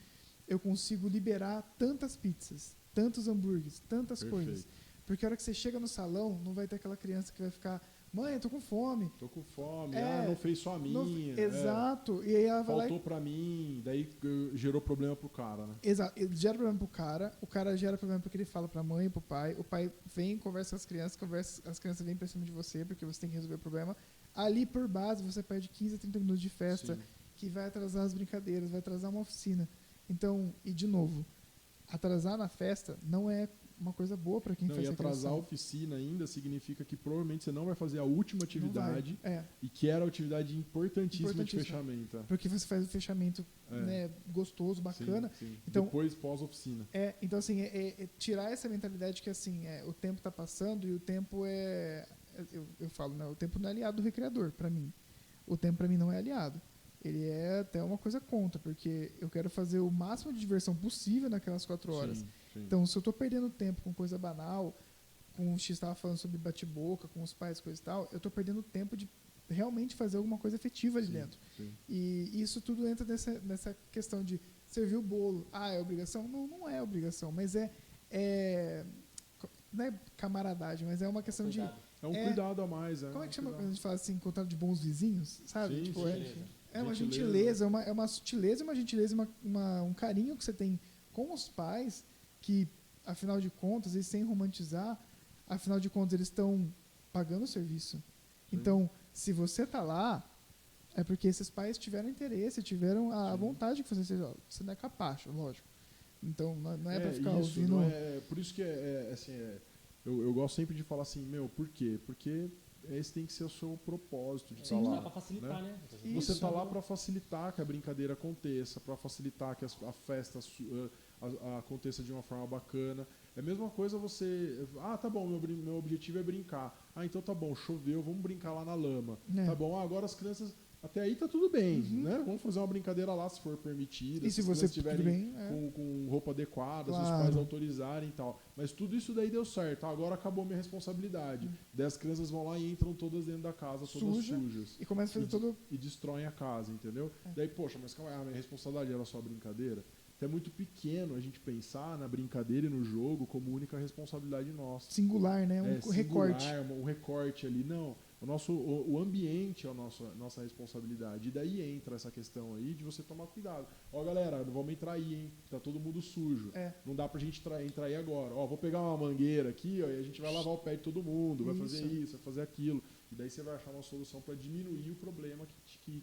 eu consigo liberar tantas pizzas, tantos hambúrgueres, tantas coisas. Porque a hora que você chega no salão, não vai ter aquela criança que vai ficar, mãe, eu tô com fome. Tô com fome, não fez só a minha. Exato. E aí ela vai faltou pra mim, daí gerou problema pro cara, né? Exato. Ele gera problema pro cara, o cara gera problema porque ele fala pra mãe, pro pai, o pai vem, conversa com as crianças vêm pra cima de você, porque você tem que resolver o problema. Ali por base, você perde 15 a 30 minutos de festa, que vai atrasar as brincadeiras, vai atrasar uma oficina. Então, e de novo, atrasar na festa não é uma coisa boa para quem faz E atrasar recreação. a oficina ainda significa que provavelmente você não vai fazer a última atividade, Não vai. e que era a atividade importantíssima de fechamento. Porque você faz o fechamento né, gostoso, bacana. Sim. Então, depois pós-oficina. Então, assim, tirar essa mentalidade que assim, o tempo está passando e o tempo eu falo, né, o tempo não é aliado do recreador, para mim. O tempo, para mim, não é aliado. Ele é até uma coisa contra, porque eu quero fazer o máximo de diversão possível naquelas 4 horas. Sim. Então, se eu estou perdendo tempo com coisa banal, com o X estava falando sobre bate-boca, com os pais, coisa e tal, eu estou perdendo tempo de realmente fazer alguma coisa efetiva ali dentro. Sim. E isso tudo entra nessa questão de servir o bolo. É obrigação? Não é obrigação, mas não é camaradagem, mas é uma questão de... É um cuidado a mais. Como é que chama quando a gente fala assim, encontrar de bons vizinhos, sabe? Sim, tipo, sim. É uma gentileza, é uma sutileza, uma gentileza, um carinho que você tem com os pais, que, afinal de contas, e sem romantizar, afinal de contas, eles estão pagando o serviço. Sim. Então, se você está lá, é porque esses pais tiveram interesse, tiveram a vontade que você seja. Você não é capacho, lógico. Então, não é para ficar isso, ouvindo... por isso que eu gosto sempre de falar assim, por quê? Porque esse tem que ser o seu propósito de estar lá. Para facilitar, né? Você está lá para facilitar que a brincadeira aconteça, para facilitar que a festa aconteça de uma forma bacana. É a mesma coisa você... tá bom, meu objetivo é brincar. Então tá bom, choveu, vamos brincar lá na lama. Tá bom, agora as crianças... Até aí tá tudo bem, né? Vamos fazer uma brincadeira lá, se for permitido. E se você estiverem com roupa adequada, claro. Se os pais autorizarem e tal. Mas tudo isso daí deu certo. Agora acabou minha responsabilidade. Daí as crianças vão lá e entram todas dentro da casa, todas sujas. E começa a fazer E destroem a casa, entendeu? Daí, poxa, mas calma aí, a minha responsabilidade era só brincadeira? É muito pequeno a gente pensar na brincadeira e no jogo como única responsabilidade nossa. Singular, né? Recorte. Um recorte ali. Não. O ambiente é a nossa responsabilidade. E daí entra essa questão aí de você tomar cuidado. Galera, não vamos entrar aí, hein? Tá todo mundo sujo. Não dá pra gente entrar aí agora. Vou pegar uma mangueira aqui, e a gente vai lavar o pé de todo mundo, vai fazer isso, vai fazer aquilo. E daí você vai achar uma solução para diminuir o problema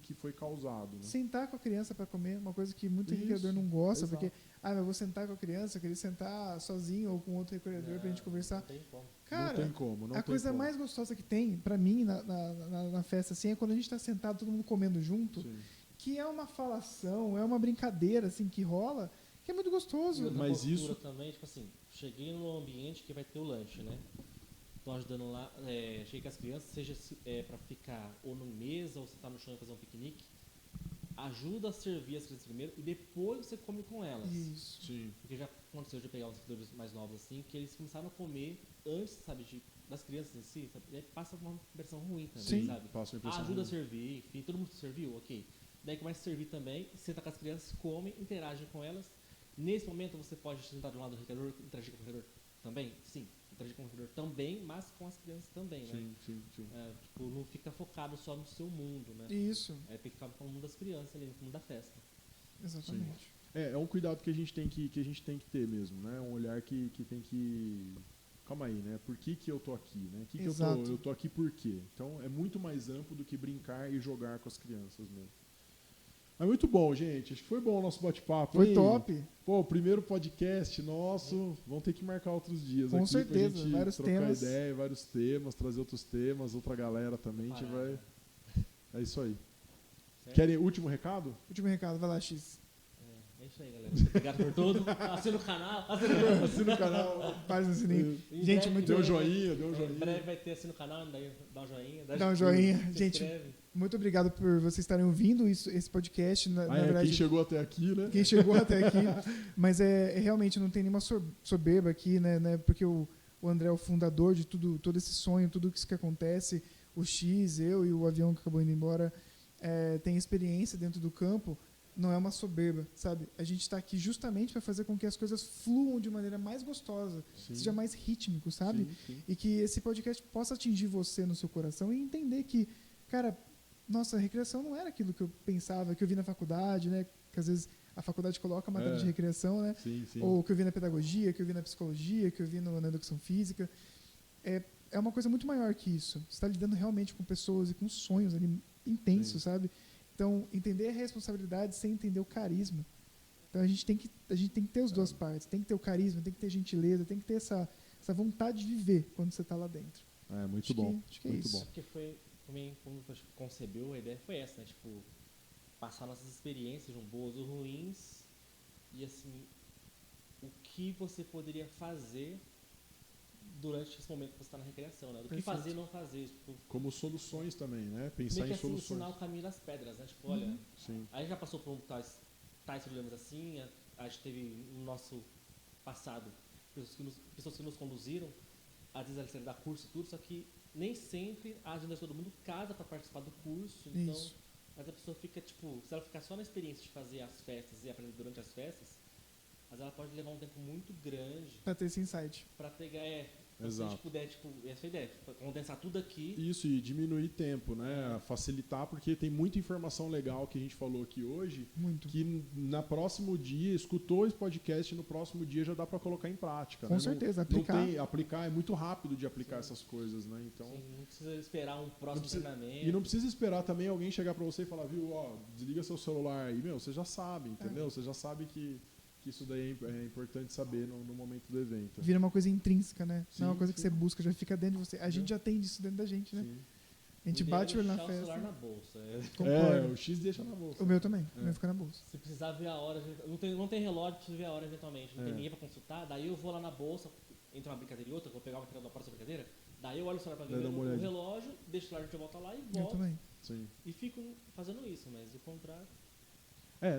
que foi causado. Né? Sentar com a criança para comer, uma coisa que muito recreador não gosta, porque, eu vou sentar com a criança, eu queria sentar sozinho ou com outro recreador pra gente conversar. Não tem como. Cara, não tem como. A coisa mais gostosa que tem, pra mim, na festa, assim, é quando a gente tá sentado, todo mundo comendo junto, que é uma falação, é uma brincadeira, assim, que rola, que é muito gostoso. Mas isso também, tipo assim, cheguei num ambiente que vai ter o lanche, né? Tô ajudando lá, cheguei com as crianças, seja para ficar ou na mesa, ou você tá no chão e fazer um piquenique, ajuda a servir as crianças primeiro e depois você come com elas. Isso. Sim. Porque já aconteceu de pegar uns seguidores mais novos assim, que eles começaram a comer antes, sabe, das crianças em si, sabe? E aí passa uma impressão ruim também, sabe? Passa uma impressão ajuda ruim. A servir, enfim, todo mundo serviu, ok. Daí começa a servir também, senta com as crianças, come, interage com elas. Nesse momento você pode sentar do lado do recreador, interagir com o recreador também? Sim. Interagir com o recreador também, mas com as crianças também, né? Sim. Não fica focado só no seu mundo, né? Isso. Tem que ficar no mundo das crianças ali, no mundo da festa. Exatamente. É um cuidado que a gente tem que ter mesmo, né? Um olhar que tem que... Calma aí, né? Por que eu tô aqui, né? Eu tô aqui por quê? Então é muito mais amplo do que brincar e jogar com as crianças mesmo. Mas muito bom, gente. Acho que foi bom o nosso bate-papo. Foi top. Pô, o primeiro podcast nosso. Vamos ter que marcar outros dias com aqui certeza, pra gente vários trocar temas. ideia, vários temas, trazer outros temas, outra galera também. A gente vai... É isso aí. Certo? Querem último recado? Último recado, vai lá, X. É isso aí, galera. Obrigado por tudo. Assina o canal. Assina o canal. Faz o sininho. Gente, muito... Deu um joinha. Em breve vai ter assina o canal, daí dá um joinha. Dá um joinha. Gente, muito obrigado por vocês estarem ouvindo esse podcast. Na verdade, quem chegou até aqui, né? Quem chegou até aqui. Mas realmente não tem nenhuma soberba aqui, né? Porque o André é o fundador de todo esse sonho, tudo isso que acontece. O X, eu e o avião que acabou indo embora, tem experiência dentro do campo. Não é uma soberba, sabe? A gente está aqui justamente para fazer com que as coisas fluam de maneira mais gostosa, seja mais rítmico, sabe? Sim. E que esse podcast possa atingir você no seu coração e entender que, cara, nossa, a recreação não era aquilo que eu pensava, que eu vi na faculdade, né? Que às vezes a faculdade coloca a matéria de recreação, né? Sim. Ou que eu vi na pedagogia, que eu vi na psicologia, que eu vi na educação física. É uma coisa muito maior que isso. Você está lidando realmente com pessoas e com sonhos ali intensos, sabe? Então, entender a responsabilidade sem entender o carisma. Então a gente tem que ter as duas partes. Tem que ter o carisma, tem que ter gentileza, tem que ter essa vontade de viver quando você está lá dentro. Muito bom. Acho que é muito isso. bom. Porque foi, também, quando a gente concebeu, a ideia foi essa, né? Tipo, passar nossas experiências, boas ou ruins, e assim, o que você poderia fazer durante esse momento que você está na recreação, né? Do que Perfeito. fazer e não fazer. Tipo, Como soluções também, né? Pensar meio que em assim, soluções. ensinar o caminho das pedras, né? Tipo, olha, Sim. a gente já passou por tais problemas assim, a gente teve no nosso passado pessoas que nos conduziram, às vezes elas querem dar curso e tudo, só que nem sempre a agenda de todo mundo casa para participar do curso, então, Isso. mas a pessoa fica, tipo, se ela ficar só na experiência de fazer as festas e aprender durante as festas, mas ela pode levar um tempo muito grande Pra ter esse insight. para pegar, se a Exato. gente puder, tipo, essa é a ideia, condensar tudo aqui. Isso, e diminuir tempo, né? Facilitar, porque tem muita informação legal que a gente falou aqui hoje, Muito. que na próximo dia, escutou esse podcast, no próximo dia já dá para colocar em prática. Com né? certeza, não aplicar. tem, aplicar é muito rápido de aplicar essas coisas, né? Então, Assim, não precisa esperar um próximo treinamento. e não precisa esperar também alguém chegar para você e falar, viu, ó, desliga seu celular aí, meu, você já sabe, entendeu? Você já sabe que isso daí é importante saber no momento do evento. Vira uma coisa intrínseca, né? Sim, não é uma coisa que sim. você busca, já fica dentro de você. A gente já tem isso dentro da gente, né? Sim. A gente O ideal bate é o olho na deixar o celular festa. na bolsa. Concordo. O X deixa na bolsa. O meu também. O meu fica na bolsa. Se precisar ver a hora, não tem relógio, preciso ver a hora eventualmente. Não tem É. ninguém pra consultar, daí eu vou lá na bolsa, entre uma brincadeira e outra, vou pegar o material da próxima brincadeira, daí eu olho o celular pra Daí ver dá uma o olhadinha. relógio, deixo o celular, a gente volta lá e Eu volto. também. Sim. E fico fazendo isso, mas o contrário.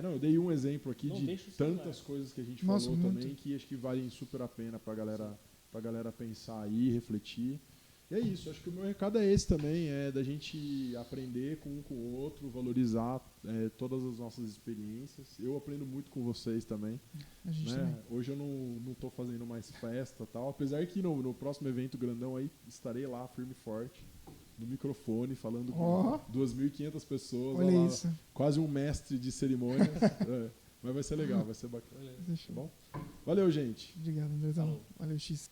Não, eu dei um exemplo aqui Não de deixa o celular. tantas coisas que a gente Nossa, falou muito. também que acho que valem super a pena pra galera pensar aí, refletir. E é isso, acho que o meu recado é esse também, é da gente aprender com um com o outro, valorizar todas as nossas experiências. Eu aprendo muito com vocês também. A gente Né? também. Hoje eu não tô fazendo mais festa e tal, apesar que no próximo evento grandão aí estarei lá firme e forte, no microfone, falando com Ó. 2.500 pessoas. Olha lá, isso. quase um mestre de cerimônias. Mas vai ser legal, vai ser bacana. Beleza. Deixa Tá eu... bom? Valeu, gente. Obrigado, Andrezão. Falou. Valeu, X.